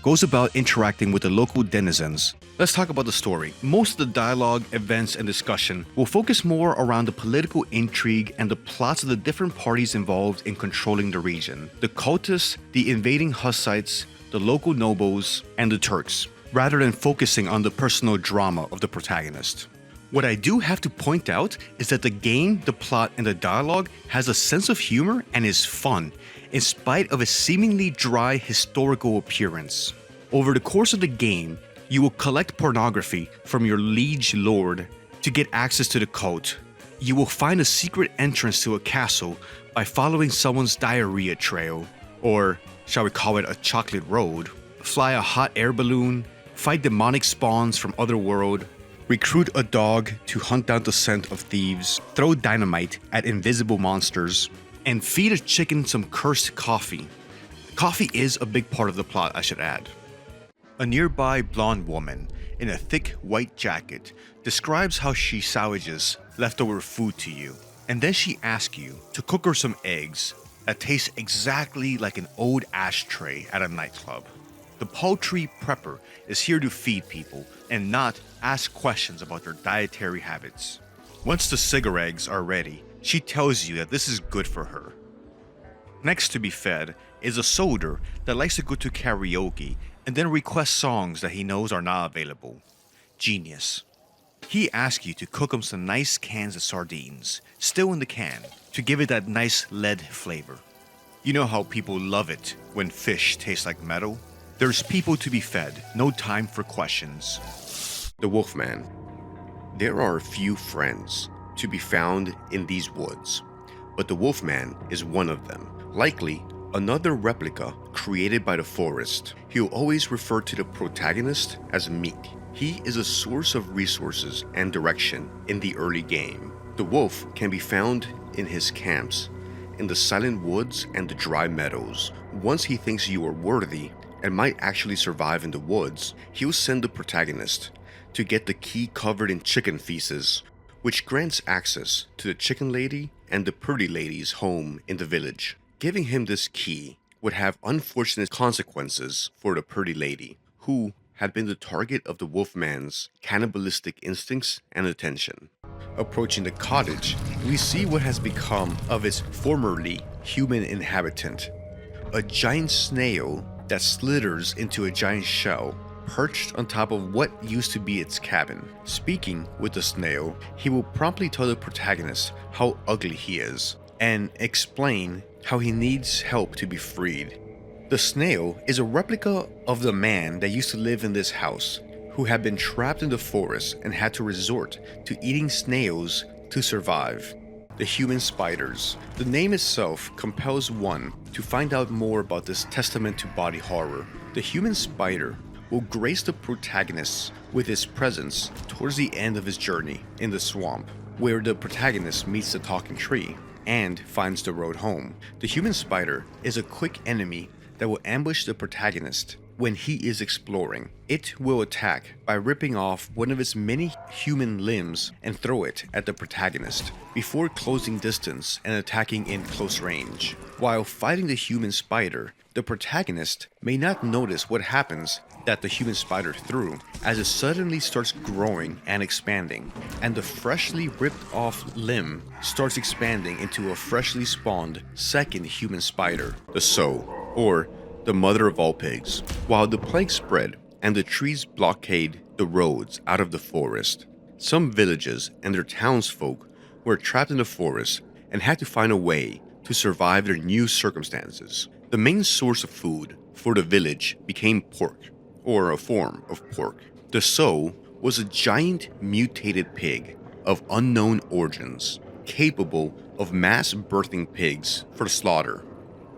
goes about interacting with the local denizens. Let's talk about the story. Most of the dialogue, events, and discussion will focus more around the political intrigue and the plots of the different parties involved in controlling the region. The cultists, the invading Hussites, the local nobles, and the Turks, rather than focusing on the personal drama of the protagonist. What I do have to point out is that the game, the plot, and the dialogue has a sense of humor and is fun, in spite of a seemingly dry historical appearance. Over the course of the game, you will collect pornography from your liege lord to get access to the cult. You will find a secret entrance to a castle by following someone's diarrhea trail, or shall we call it a chocolate road, fly a hot air balloon, fight demonic spawns from otherworld, recruit a dog to hunt down the scent of thieves, throw dynamite at invisible monsters, and feed a chicken some cursed coffee. Coffee is a big part of the plot, I should add. A nearby blonde woman in a thick white jacket describes how she salvages leftover food to you, and then she asks you to cook her some eggs that taste exactly like an old ashtray at a nightclub. The paltry prepper is here to feed people and not ask questions about their dietary habits. Once the cigarette eggs are ready, she tells you that this is good for her. Next to be fed is a soldier that likes to go to karaoke and then request songs that he knows are not available. Genius. He asks you to cook him some nice cans of sardines, still in the can, to give it that nice lead flavor. You know how people love it when fish tastes like metal? There's people to be fed, no time for questions. The Wolfman. There are a few friends to be found in these woods, but the Wolfman is one of them. Likely, another replica created by the forest. He'll always refer to the protagonist as Meek. He is a source of resources and direction in the early game. The wolf can be found in his camps, in the silent woods and the dry meadows. Once he thinks you are worthy and might actually survive in the woods, he'll send the protagonist to get the key covered in chicken feces, which grants access to the chicken lady and the pretty lady's home in the village. Giving him this key would have unfortunate consequences for the pretty lady, who had been the target of the Wolfman's cannibalistic instincts and attention. Approaching the cottage, we see what has become of its formerly human inhabitant, a giant snail that slithers into a giant shell, perched on top of what used to be its cabin. Speaking with the snail, he will promptly tell the protagonist how ugly he is, and explain how he needs help to be freed. The snail is a replica of the man that used to live in this house, who had been trapped in the forest and had to resort to eating snails to survive. The human spiders. The name itself compels one to find out more about this testament to body horror. The human spider will grace the protagonist with his presence towards the end of his journey in the swamp, where the protagonist meets the talking tree and finds the road home. The human spider is a quick enemy that will ambush the protagonist when he is exploring. It will attack by ripping off one of its many human limbs and throw it at the protagonist before closing distance and attacking in close range. While fighting the human spider, the protagonist may not notice what happens that the human spider threw, as it suddenly starts growing and expanding, and the freshly ripped off limb starts expanding into a freshly spawned second human spider, the Sow, or the mother of all pigs. While the plague spread and the trees blockade the roads out of the forest, some villages and their townsfolk were trapped in the forest and had to find a way to survive their new circumstances. The main source of food for the village became pork, or a form of pork. The Sow was a giant mutated pig of unknown origins, capable of mass birthing pigs for slaughter.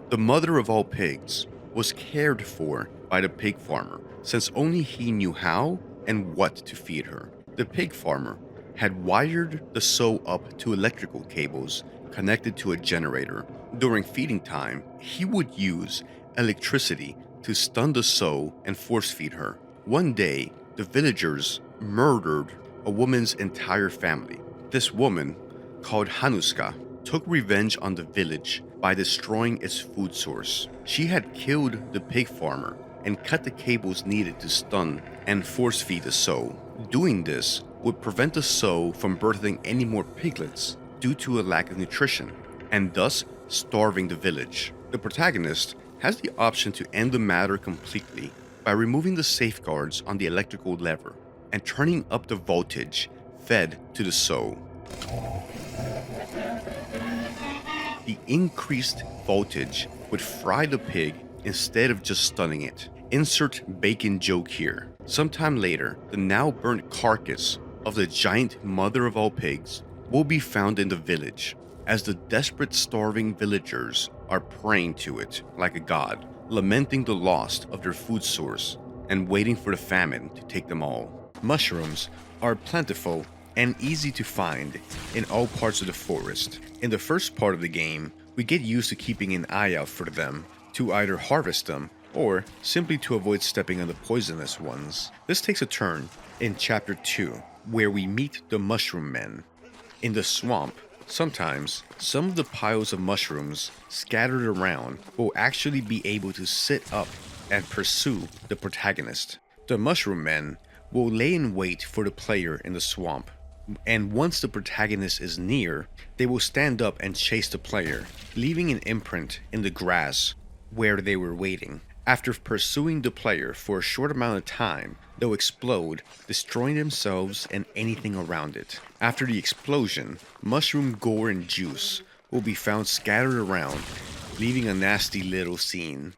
The mother of all pigs was cared for by the pig farmer, since only he knew how and what to feed her. The pig farmer had wired the Sow up to electrical cables connected to a generator. During feeding time, he would use electricity to stun the Sow and force feed her. One day, the villagers murdered a woman's entire family. This woman, called Hanuska, took revenge on the village by destroying its food source. She had killed the pig farmer and cut the cables needed to stun and force feed the sow. Doing this would prevent the sow from birthing any more piglets due to a lack of nutrition, and thus starving the village. The protagonist has the option to end the matter completely by removing the safeguards on the electrical lever and turning up the voltage fed to the sow. The increased voltage would fry the pig instead of just stunning it. Insert bacon joke here. Sometime later, the now burnt carcass of the giant mother of all pigs will be found in the village, as the desperate starving villagers are praying to it like a god, lamenting the loss of their food source and waiting for the famine to take them all. Mushrooms are plentiful and easy to find in all parts of the forest. In the first part of the game, we get used to keeping an eye out for them to either harvest them or simply to avoid stepping on the poisonous ones. This takes a turn in Chapter 2, where we meet the Mushroom Men. In the swamp, sometimes some of the piles of mushrooms scattered around will actually be able to sit up and pursue the protagonist. The Mushroom Men will lay in wait for the player in the swamp, and once the protagonist is near, they will stand up and chase the player, leaving an imprint in the grass where they were waiting. After pursuing the player for a short amount of time, they'll explode, destroying themselves and anything around it. After the explosion, mushroom gore and juice will be found scattered around, leaving a nasty little scene.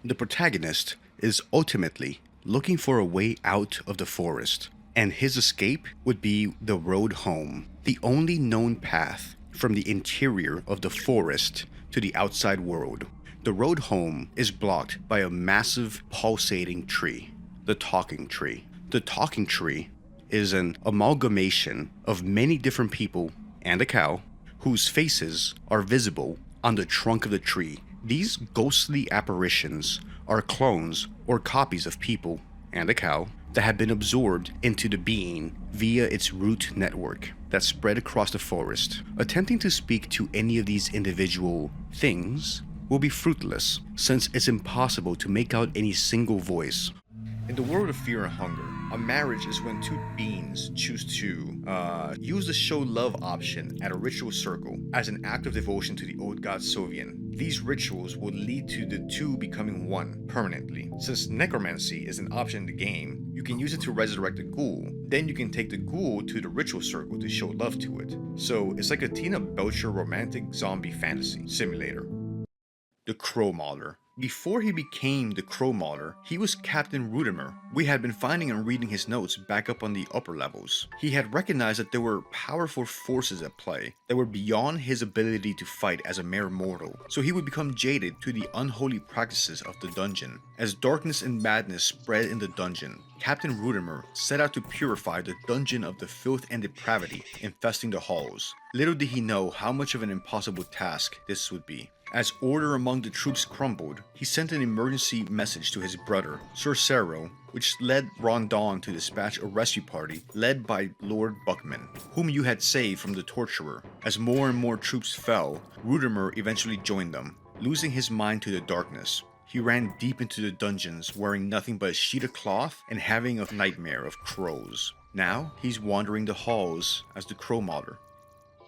The protagonist is ultimately looking for a way out of the forest, and his escape would be the road home, the only known path from the interior of the forest to the outside world. The road home is blocked by a massive pulsating tree, the talking tree. The talking tree is an amalgamation of many different people and a cow whose faces are visible on the trunk of the tree. These ghostly apparitions are clones or copies of people and a cow that have been absorbed into the being via its root network that spread across the forest. Attempting to speak to any of these individual things will be fruitless, since it's impossible to make out any single voice. In the world of fear and hunger, a marriage is when two beings choose to use the show love option at a ritual circle as an act of devotion to the old god Sovian. These rituals will lead to the two becoming one permanently. Since necromancy is an option in the game, you can use it to resurrect a ghoul. Then you can take the ghoul to the ritual circle to show love to it. So it's like a Tina Belcher romantic zombie fantasy simulator. The Crow Mauler. Before he became the Crow Mauler, he was Captain Rudimer. We had been finding and reading his notes back up on the upper levels. He had recognized that there were powerful forces at play that were beyond his ability to fight as a mere mortal, so he would become jaded to the unholy practices of the dungeon. As darkness and madness spread in the dungeon, Captain Rudimer set out to purify the dungeon of the filth and depravity infesting the halls. Little did he know how much of an impossible task this would be. As order among the troops crumbled, he sent an emergency message to his brother, Sir Cero, which led Rondon to dispatch a rescue party led by Lord Buckman, whom you had saved from the torturer. As more and more troops fell, Rudimer eventually joined them, losing his mind to the darkness. He ran deep into the dungeons wearing nothing but a sheet of cloth and having a nightmare of crows. Now, he's wandering the halls as the Crow Mauler.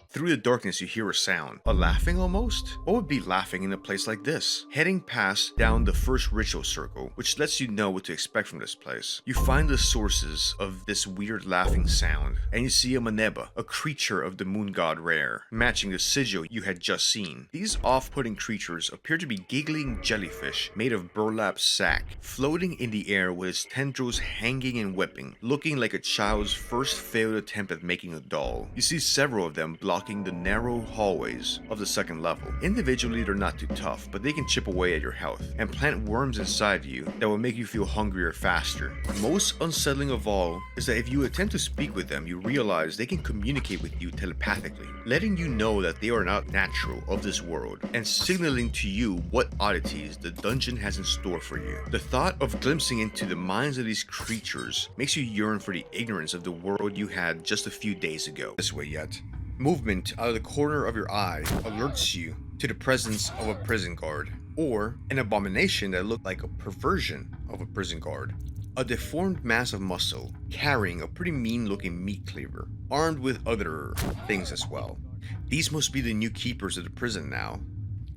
Through the darkness you hear a sound. A laughing almost? What would be laughing in a place like this? Heading past down the first ritual circle, which lets you know what to expect from this place. You find the sources of this weird laughing sound, and you see a Maneba, a creature of the moon god Rare, matching the sigil you had just seen. These off-putting creatures appear to be giggling jellyfish made of burlap sack, floating in the air with its tendrils hanging and whipping, looking like a child's first failed attempt at making a doll. You see several of them blocking the narrow hallways of the second level. Individually, they're not too tough, but they can chip away at your health and plant worms inside you that will make you feel hungrier faster. Most unsettling of all is that if you attempt to speak with them, you realize they can communicate with you telepathically, letting you know that they are not natural of this world and signaling to you what oddities the dungeon has in store for you. The thought of glimpsing into the minds of these creatures makes you yearn for the ignorance of the world you had just a few days ago. This way yet. Movement out of the corner of your eye alerts you to the presence of a prison guard, or an abomination that looked like a perversion of a prison guard. A deformed mass of muscle carrying a pretty mean looking meat cleaver, armed with other things as well. These must be the new keepers of the prison now.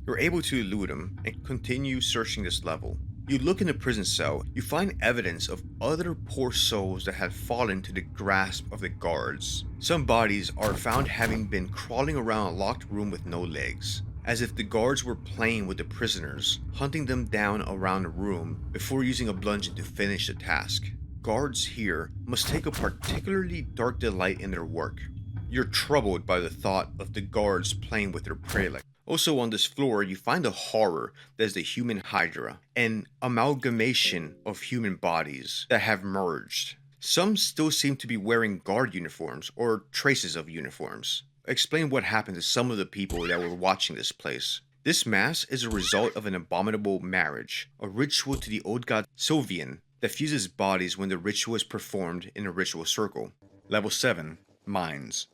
You're able to elude them and continue searching this level. You look in the prison cell, you find evidence of other poor souls that had fallen to the grasp of the guards. Some bodies are found having been crawling around a locked room with no legs, as if the guards were playing with the prisoners, hunting them down around the room before using a bludgeon to finish the task. Guards here must take a particularly dark delight in their work. You're troubled by the thought of the guards playing with their prey. Also on this floor, you find a horror that is the human hydra, an amalgamation of human bodies that have merged. Some still seem to be wearing guard uniforms or traces of uniforms. Explain what happened to some of the people that were watching this place. This mass is a result of an abominable marriage, a ritual to the old god Sylvian that fuses bodies when the ritual is performed in a ritual circle. Level 7. Minds.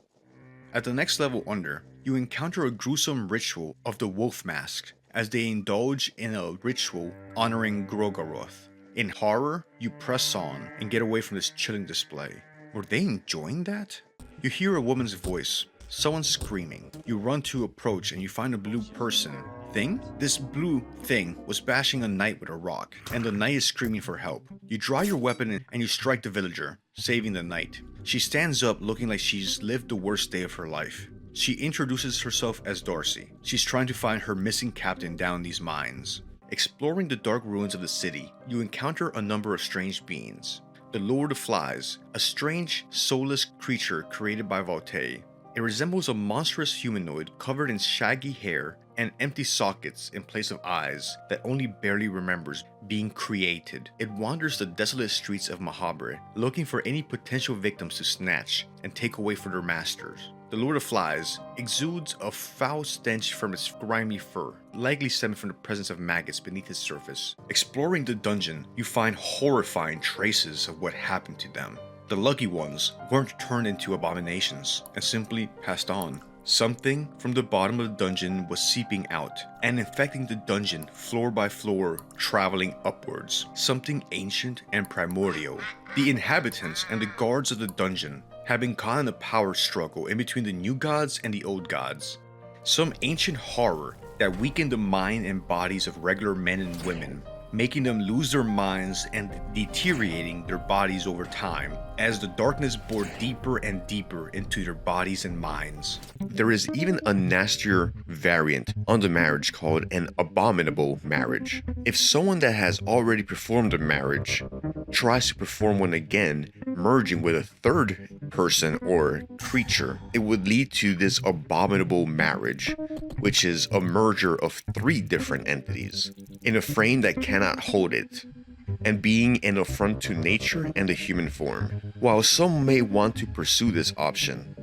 At the next level under, you encounter a gruesome ritual of the Wolf Mask as they indulge in a ritual honoring Grogaroth. In horror, you press on and get away from this chilling display. Were they enjoying that? You hear a woman's voice, someone screaming. You run to approach and you find a blue person. Thing? This blue thing was bashing a knight with a rock, and the knight is screaming for help. You draw your weapon and you strike the villager, saving the knight. She stands up looking like she's lived the worst day of her life. She introduces herself as Darcy. She's trying to find her missing captain down these mines. Exploring the dark ruins of the city, you encounter a number of strange beings. The Lord of Flies, a strange, soulless creature created by Voltaire. It resembles a monstrous humanoid covered in shaggy hair and empty sockets in place of eyes that only barely remembers being created. It wanders the desolate streets of Mahabre, looking for any potential victims to snatch and take away for their masters. The Lord of Flies exudes a foul stench from its grimy fur, likely stemming from the presence of maggots beneath its surface. Exploring the dungeon, you find horrifying traces of what happened to them. The lucky ones weren't turned into abominations and simply passed on. Something from the bottom of the dungeon was seeping out and infecting the dungeon floor by floor, traveling upwards. Something ancient and primordial. The inhabitants and the guards of the dungeon have been caught in a power struggle in between the new gods and the old gods. Some ancient horror that weakened the mind and bodies of regular men and women, making them lose their minds and deteriorating their bodies over time as the darkness bored deeper and deeper into their bodies and minds. There is even a nastier variant on the marriage called an abominable marriage. If someone that has already performed a marriage tries to perform one again, merging with a third person or creature, it would lead to this abominable marriage, which is a merger of 3 different entities in a frame that cannot hold it, and being an affront to nature and the human form. While some may want to pursue this option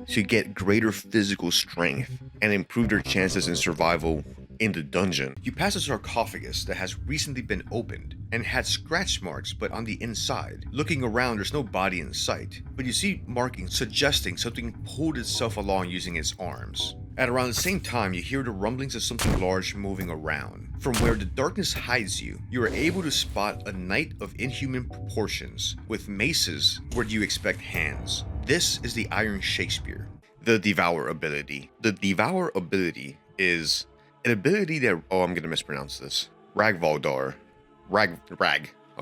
to get greater physical strength and improve their chances in survival in the dungeon, you pass a sarcophagus that has recently been opened and had scratch marks but on the inside. Looking around, there's no body in sight, but you see markings suggesting something pulled itself along using its arms. At around the same time, you hear the rumblings of something large moving around. From where the darkness hides you, you are able to spot a knight of inhuman proportions, with maces where you expect hands. This is the Iron Shakespeare. the Devour ability. The Devour ability is an ability that, I'm gonna mispronounce this. Rag, I'll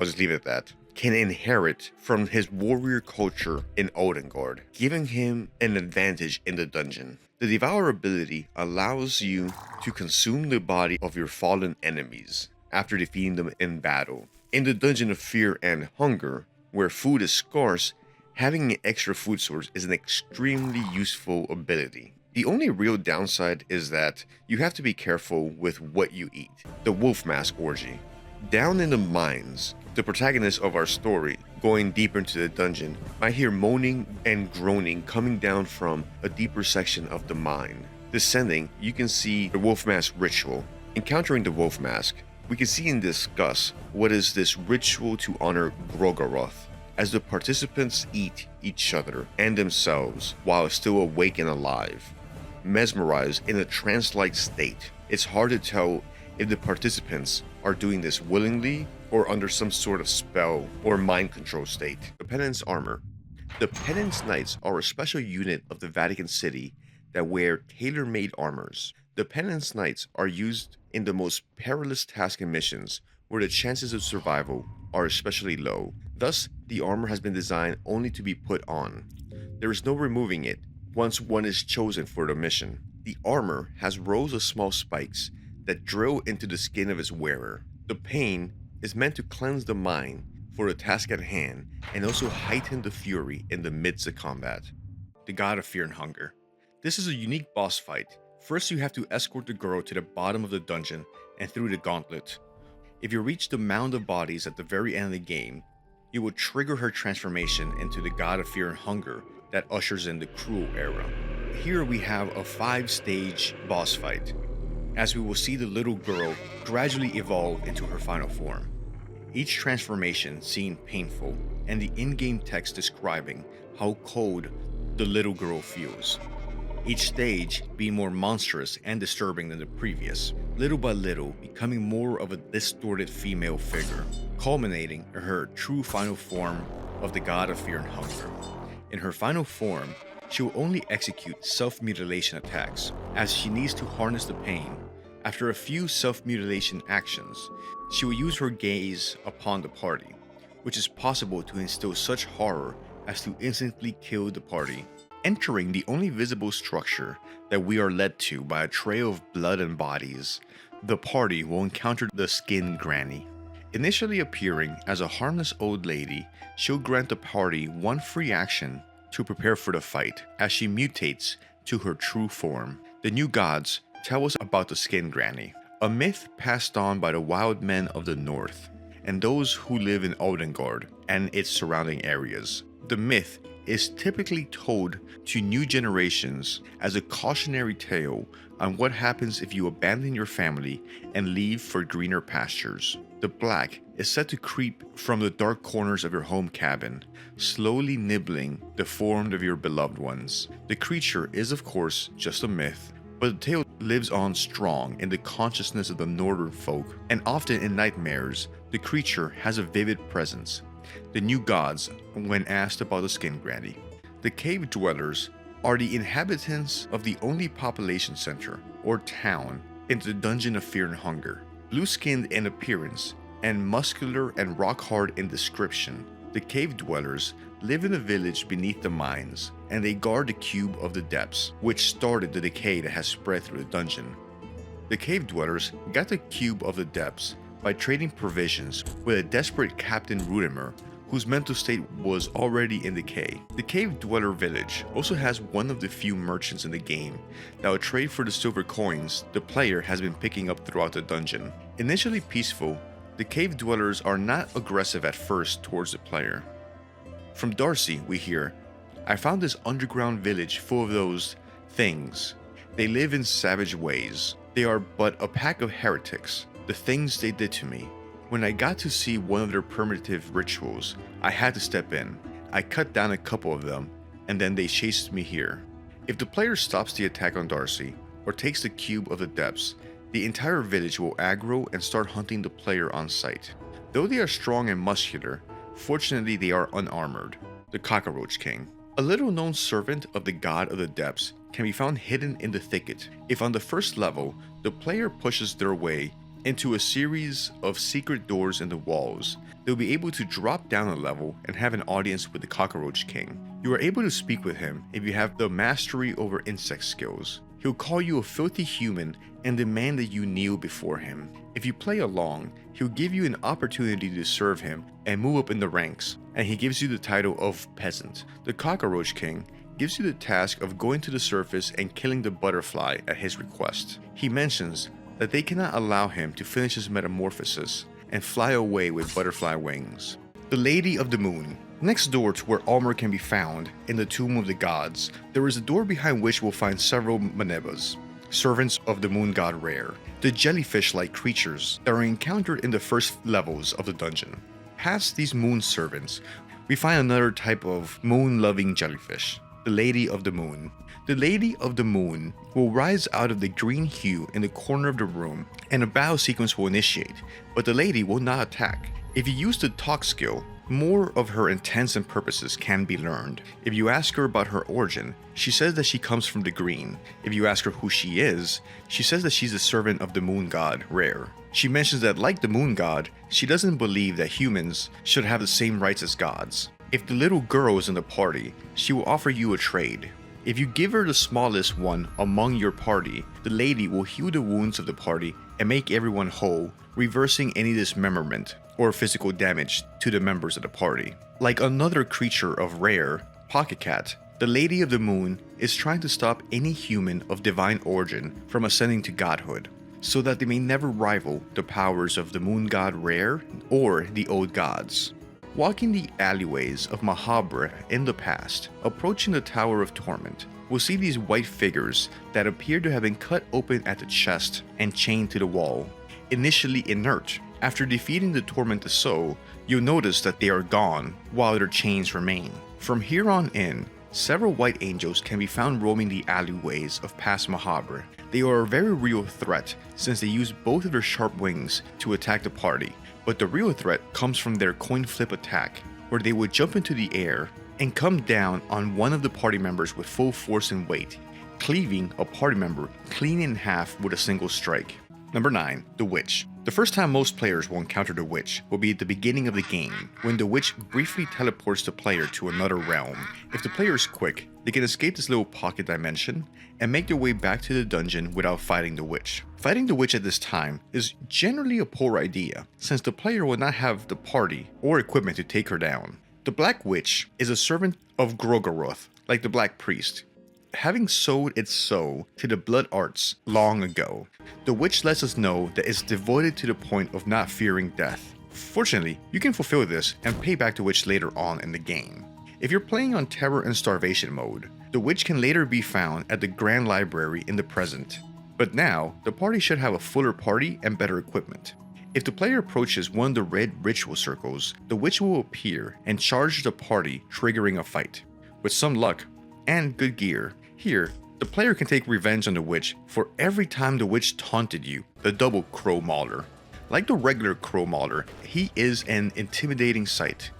just leave it at that. Can inherit from his warrior culture in Odengard, giving him an advantage in the dungeon. The Devour ability allows you to consume the body of your fallen enemies after defeating them in battle. In the Dungeon of Fear and Hunger, where food is scarce, having an extra food source is an extremely useful ability. The only real downside is that you have to be careful with what you eat. The Wolf Mask Orgy. Down in the mines, the protagonist of our story, going deeper into the dungeon, might hear moaning and groaning coming down from a deeper section of the mine. Descending, you can see the Wolf Mask ritual. Encountering the Wolf Mask, we can see and discuss what is this ritual to honor Grogaroth, as the participants eat each other and themselves while still awake and alive. mesmerized in a trance-like state. It's hard to tell if the participants are doing this willingly or under some sort of spell or mind control state. The Penance Armor. The Penance Knights are a special unit of the Vatican City that wear tailor-made armors. The Penance Knights are used in the most perilous tasks and missions where the chances of survival are especially low. Thus, the armor has been designed only to be put on. There is no removing it once one is chosen for the mission. The armor has rows of small spikes that drill into the skin of its wearer. The pain is meant to cleanse the mind for the task at hand and also heighten the fury in the midst of combat. The God of Fear and Hunger. This is a unique boss fight. First, you have to escort the girl to the bottom of the dungeon and through the gauntlet. If you reach the mound of bodies at the very end of the game, you will trigger her transformation into the God of Fear and Hunger that ushers in the Cruel era. Here we have a 5-stage boss fight, as we will see the little girl gradually evolve into her final form. Each transformation seemed painful, and the in-game text describing how cold the little girl feels. Each stage being more monstrous and disturbing than the previous, little by little becoming more of a distorted female figure, culminating in her true final form of the God of Fear and Hunger. In her final form, she will only execute self-mutilation attacks, as she needs to harness the pain. After a few self-mutilation actions, she will use her gaze upon the party, which is possible to instill such horror as to instantly kill the party. Entering the only visible structure that we are led to by a trail of blood and bodies, the party will encounter the Skin Granny. Initially appearing as a harmless old lady, she'll grant the party one free action to prepare for the fight as she mutates to her true form. The new gods tell us about the Skin Granny, a myth passed on by the wild men of the north and those who live in Oldengard and its surrounding areas. The myth is typically told to new generations as a cautionary tale on what happens if you abandon your family and leave for greener pastures. The black is said to creep from the dark corners of your home cabin, slowly nibbling the form of your beloved ones. The creature is of course just a myth, but the tale lives on strong in the consciousness of the northern folk, and often in nightmares, the creature has a vivid presence. The new gods, when asked about the Skin Granny. The cave dwellers are the inhabitants of the only population center, or town, in the Dungeon of Fear and Hunger. Blue-skinned in appearance and muscular and rock-hard in description, the cave dwellers live in a village beneath the mines, and they guard the Cube of the Depths, which started the decay that has spread through the dungeon. The cave dwellers got the Cube of the Depths by trading provisions with a desperate Captain Rudimer, whose mental state was already in decay. The cave dweller village also has one of the few merchants in the game that will trade for the silver coins the player has been picking up throughout the dungeon. Initially peaceful, the cave dwellers are not aggressive at first towards the player. From Darcy, we hear, "I found this underground village full of those things. They live in savage ways. They are but a pack of heretics. The things they did to me. When I got to see one of their primitive rituals, I had to step in. I cut down a couple of them, and then they chased me here." If the player stops the attack on Darcy, or takes the Cube of the Depths, the entire village will aggro and start hunting the player on sight. Though they are strong and muscular, fortunately they are unarmored. The Cockroach King. A little known servant of the God of the Depths can be found hidden in the thicket. If on the first level, the player pushes their way into a series of secret doors in the walls, they'll be able to drop down a level and have an audience with the Cockroach King. You are able to speak with him if you have the mastery over insect skills. He'll call you a filthy human and demand that you kneel before him. If you play along, he'll give you an opportunity to serve him and move up in the ranks, and he gives you the title of peasant. The Cockroach King gives you the task of going to the surface and killing the butterfly at his request. He mentions that they cannot allow him to finish his metamorphosis and fly away with butterfly wings. The Lady of the Moon. Next door to where armor can be found, in the Tomb of the Gods, there is a door behind which we'll find several Manebas, servants of the moon god Rare, the jellyfish-like creatures that are encountered in the first levels of the dungeon. Past these moon servants, we find another type of moon-loving jellyfish, the Lady of the Moon. The Lady of the Moon will rise out of the green hue in the corner of the room, and a battle sequence will initiate, but the lady will not attack. If you use the talk skill, more of her intents and purposes can be learned. If you ask her about her origin, she says that she comes from the green. If you ask her who she is, she says that she's a servant of the moon god, Rare. She mentions that like the moon god, she doesn't believe that humans should have the same rights as gods. If the little girl is in the party, she will offer you a trade. If you give her the smallest one among your party, the lady will heal the wounds of the party and make everyone whole, reversing any dismemberment or physical damage to the members of the party. Like another creature of Rare, Pocket Cat, the Lady of the Moon is trying to stop any human of divine origin from ascending to godhood, so that they may never rival the powers of the moon god Rare or the old gods. Walking the alleyways of Mahabra in the past, approaching the Tower of Torment, we'll see these white figures that appear to have been cut open at the chest and chained to the wall. Initially inert, after defeating the tormented soul, you'll notice that they are gone while their chains remain. From here on in, several white angels can be found roaming the alleyways of past Mahabra. They are a very real threat since they use both of their sharp wings to attack the party, but the real threat comes from their coin flip attack, where they would jump into the air and come down on one of the party members with full force and weight, cleaving a party member clean in half with a single strike. Number 9. The Witch. The first time most players will encounter the Witch will be at the beginning of the game, when the Witch briefly teleports the player to another realm. If the player is quick, they can escape this little pocket dimension and make their way back to the dungeon without fighting the Witch. Fighting the Witch at this time is generally a poor idea, since the player will not have the party or equipment to take her down. The Black Witch is a servant of Grogoroth, like the Black Priest, having sold its soul to the blood arts long ago. The Witch lets us know that it's devoted to the point of not fearing death. Fortunately, you can fulfill this and pay back the Witch later on in the game. If you're playing on Terror and Starvation mode, the Witch can later be found at the Grand Library in the present. But now, the party should have a fuller party and better equipment. If the player approaches one of the red ritual circles, the Witch will appear and charge the party, triggering a fight. With some luck and good gear, here, the player can take revenge on the Witch for every time the Witch taunted you, the double Crow Mauler. Like the regular Crow Mauler, he is an intimidating sight.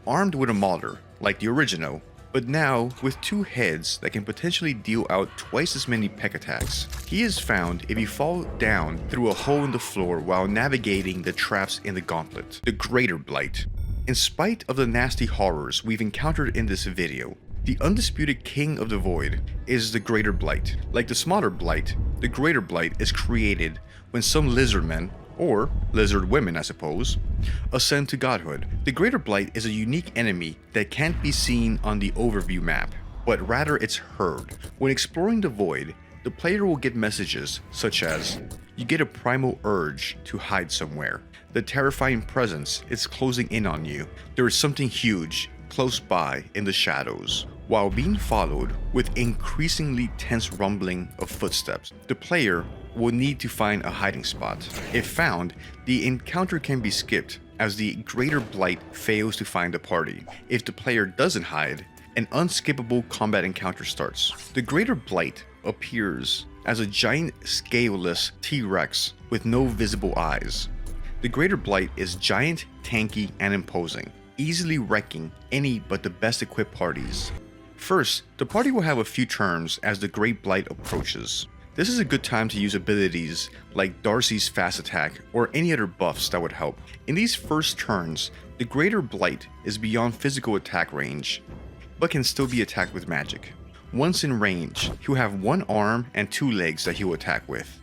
Armed with a Mauler, like the original, but now with 2 heads that can potentially deal out twice as many peck attacks. He is found if you fall down through a hole in the floor while navigating the traps in the gauntlet, the Greater Blight. In spite of the nasty horrors we've encountered in this video, the undisputed king of the void is the Greater Blight. Like the smaller Blight, the Greater Blight is created when some lizard men, or lizard women I suppose, ascend to godhood. The Greater Blight is a unique enemy that can't be seen on the overview map, but rather it's heard. When exploring the void, the player will get messages such as, you get a primal urge to hide somewhere. The terrifying presence is closing in on you. There is something huge close by in the shadows. While being followed with increasingly tense rumbling of footsteps, the player will need to find a hiding spot. If found, the encounter can be skipped as the Greater Blight fails to find the party. If the player doesn't hide, an unskippable combat encounter starts. The Greater Blight appears as a giant scaleless T-Rex with no visible eyes. The Greater Blight is giant, tanky, and imposing, easily wrecking any but the best equipped parties. First, the party will have a few turns as the Great Blight approaches. This is a good time to use abilities like Darcy's fast attack or any other buffs that would help. In these first turns, the Greater Blight is beyond physical attack range, but can still be attacked with magic. Once in range, he'll have 1 arm and 2 legs that he'll attack with.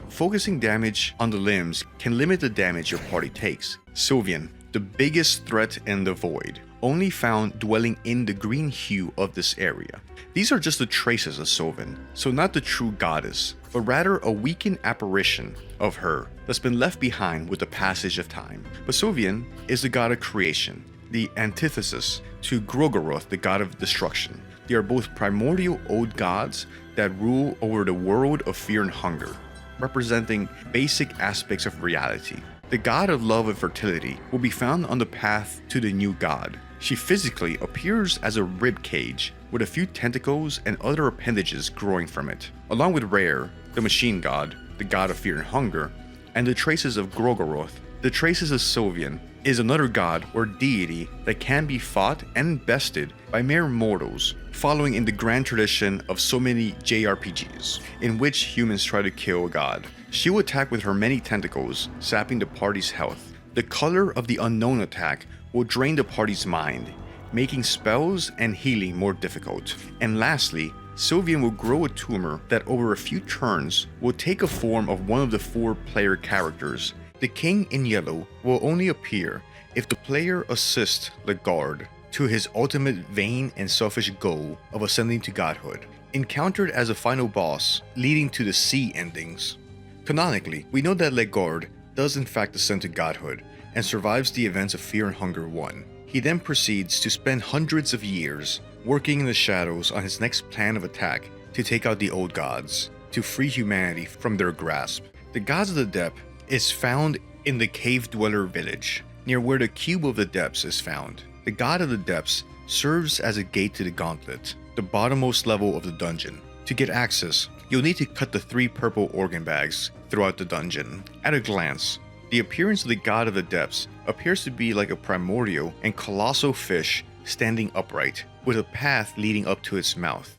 Focusing damage on the limbs can limit the damage your party takes. Sylvian, the biggest threat in the void, only found dwelling in the green hue of this area. These are just the traces of Sylvan, so not the true goddess, but rather a weakened apparition of her that's been left behind with the passage of time. But Sylvian is the god of creation, the antithesis to Grogoroth, the god of destruction. They are both primordial old gods that rule over the world of fear and hunger, representing basic aspects of reality. The god of love and fertility will be found on the path to the new god, She physically appears as a rib cage with a few tentacles and other appendages growing from it, along with Rare, the machine god, the god of fear and hunger, and the traces of Grogoroth. The traces of Sylvian is another god or deity that can be fought and bested by mere mortals, following in the grand tradition of so many JRPGs, in which humans try to kill a god. She will attack with her many tentacles, sapping the party's health. The color of the unknown attack will drain the party's mind, making spells and healing more difficult. And lastly, Sylvian will grow a tumor that over a few turns will take a form of one of the 4 player characters. The King in Yellow will only appear if the player assists Legard to his ultimate vain and selfish goal of ascending to godhood, encountered as a final boss leading to the C endings. Canonically, we know that Legard does in fact ascend to godhood and survives the events of Fear and Hunger 1. He then proceeds to spend hundreds of years working in the shadows on his next plan of attack to take out the old gods, to free humanity from their grasp. The Gods of the Depth is found in the Cave Dweller village, near where the Cube of the Depths is found. The God of the Depths serves as a gate to the Gauntlet, the bottommost level of the dungeon. To get access, you'll need to cut the 3 purple organ bags throughout the dungeon. At a glance, the appearance of the God of the Depths appears to be like a primordial and colossal fish standing upright, with a path leading up to its mouth.